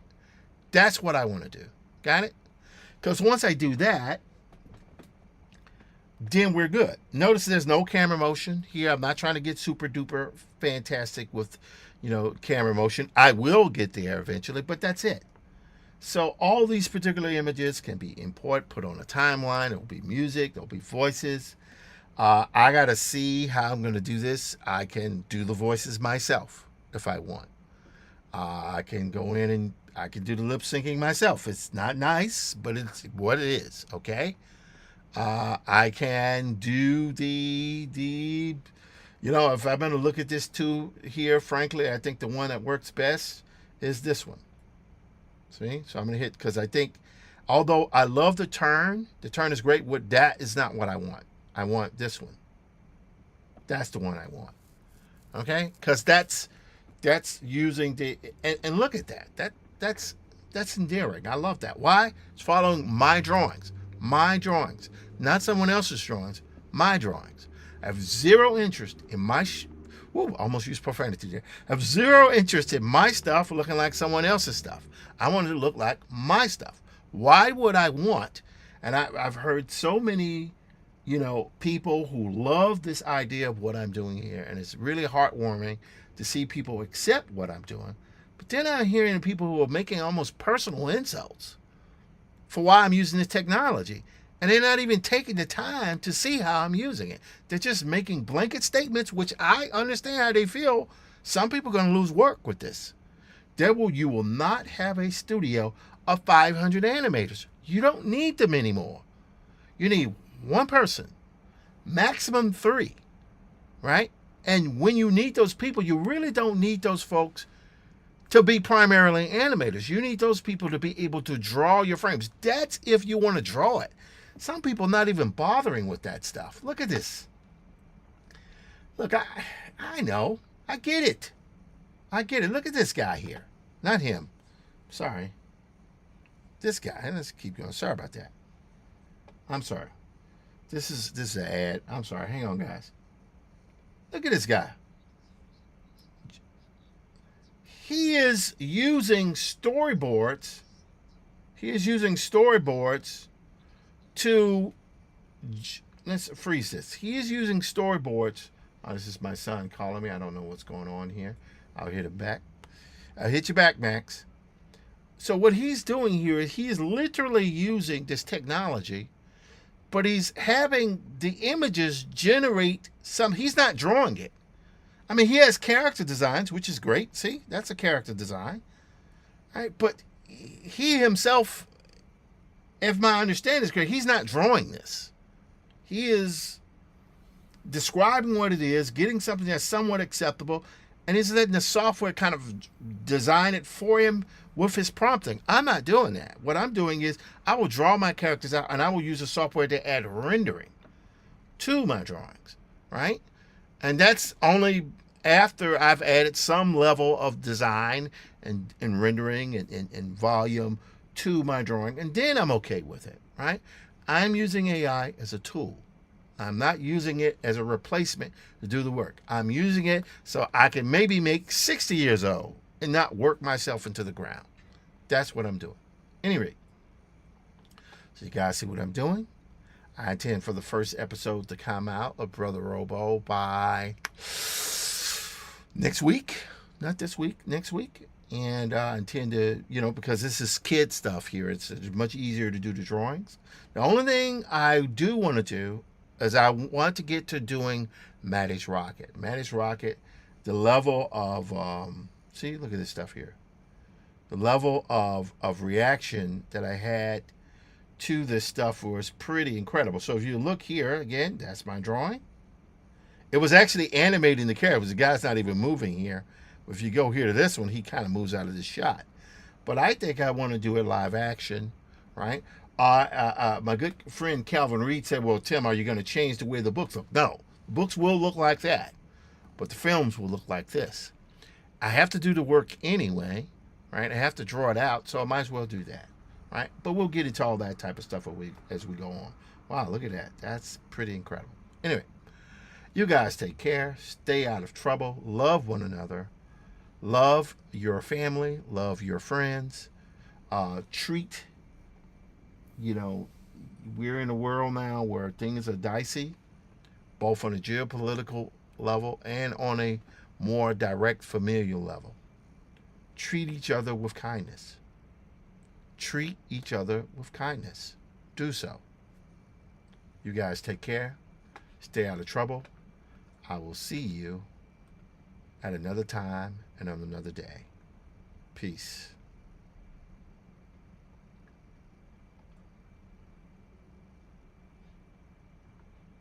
That's what I want to do. Got it? Because once I do that, then we're good. Notice there's no camera motion here. I'm not trying to get super duper fantastic with, camera motion. I will get there eventually, but that's it. So all these particular images can be put on a timeline. There'll be music. There'll be voices. I got to see how I'm going to do this. I can do the voices myself if I want. I can go in and I can do the lip syncing myself. It's not nice, but it's what it is. Okay. I can do if I'm going to look at this too here, frankly, I think the one that works best is this one. See? So I'm going to hit, because I think, although I love the turn is great. That is not what I want. I want this one. That's the one I want. Okay? Because that's using and look at that. That's endearing. I love that. Why? It's following my drawings. My drawings. Not someone else's drawings. My drawings. I have zero interest in my... almost used profanity there. I have zero interest in my stuff looking like someone else's stuff. I want it to look like my stuff. Why would I want... And I've heard so many, people who love this idea of what I'm doing here. And it's really heartwarming to see people accept what I'm doing. But then I'm hearing people who are making almost personal insults for why I'm using this technology. And they're not even taking the time to see how I'm using it. They're just making blanket statements, which I understand how they feel. Some people are going to lose work with this. You will not have a studio of 500 animators. You don't need them anymore. You need one person, maximum 3, right? And when you need those people, you really don't need those folks to be primarily animators. You need those people to be able to draw your frames. That's if you want to draw it. Some people not even bothering with that stuff. Look at this. Look, I know. I get it. I get it. Look at this guy here. Not him. Sorry. This guy. Let's keep going. Sorry about that. I'm sorry. This is an ad. I'm sorry. Hang on, guys. Look at this guy. He is using storyboards. He is using storyboards to, let's freeze this. He is using storyboards. Oh, this is my son calling me. I don't know what's going on here. I'll hit him back. I'll hit you back, Max. So what he's doing here is he is literally using this technology, but he's having the images generate some. He's not drawing it. I mean, he has character designs, which is great. See, that's a character design. Right? But he himself, if my understanding is correct, he's not drawing this. He is describing what it is, getting something that's somewhat acceptable, and he's letting the software kind of design it for him with his prompting. I'm not doing that. What I'm doing is I will draw my characters out, and I will use the software to add rendering to my drawings, right? And that's only after I've added some level of design and rendering and volume to my drawing, and then I'm okay with it, right? I'm using AI as a tool. I'm not using it as a replacement to do the work. I'm using it so I can maybe make 60 years old and not work myself into the ground. That's what I'm doing. Anyway, so you guys see what I'm doing? I intend for the first episode to come out of Brother Robo by next week. Not this week, next week. And I intend to, because this is kid stuff here, it's much easier to do the drawings. The only thing I do want to do is I want to get to doing Matty's Rocket. Matty's Rocket, the level of, see, look at this stuff here. The level of reaction that I had to this stuff was pretty incredible. So if you look here, again, that's my drawing. It was actually animating the characters. The guy's not even moving here. If you go here to this one, he kind of moves out of the shot. But I think I want to do it live action, right? My good friend Calvin Reed said, well, Tim, are you going to change the way the books look? No, the books will look like that, but the films will look like this. I have to do the work anyway, right? I have to draw it out, so I might as well do that, right? But we'll get into all that type of stuff as we go on. Wow, look at that. That's pretty incredible. Anyway, you guys take care. Stay out of trouble. Love one another. Love your family. Love your friends. Treat, we're in a world now where things are dicey, both on a geopolitical level and on a more direct familial level. Treat each other with kindness. Treat each other with kindness. Do so. You guys take care. Stay out of trouble. I will see you at another time and on another day. Peace.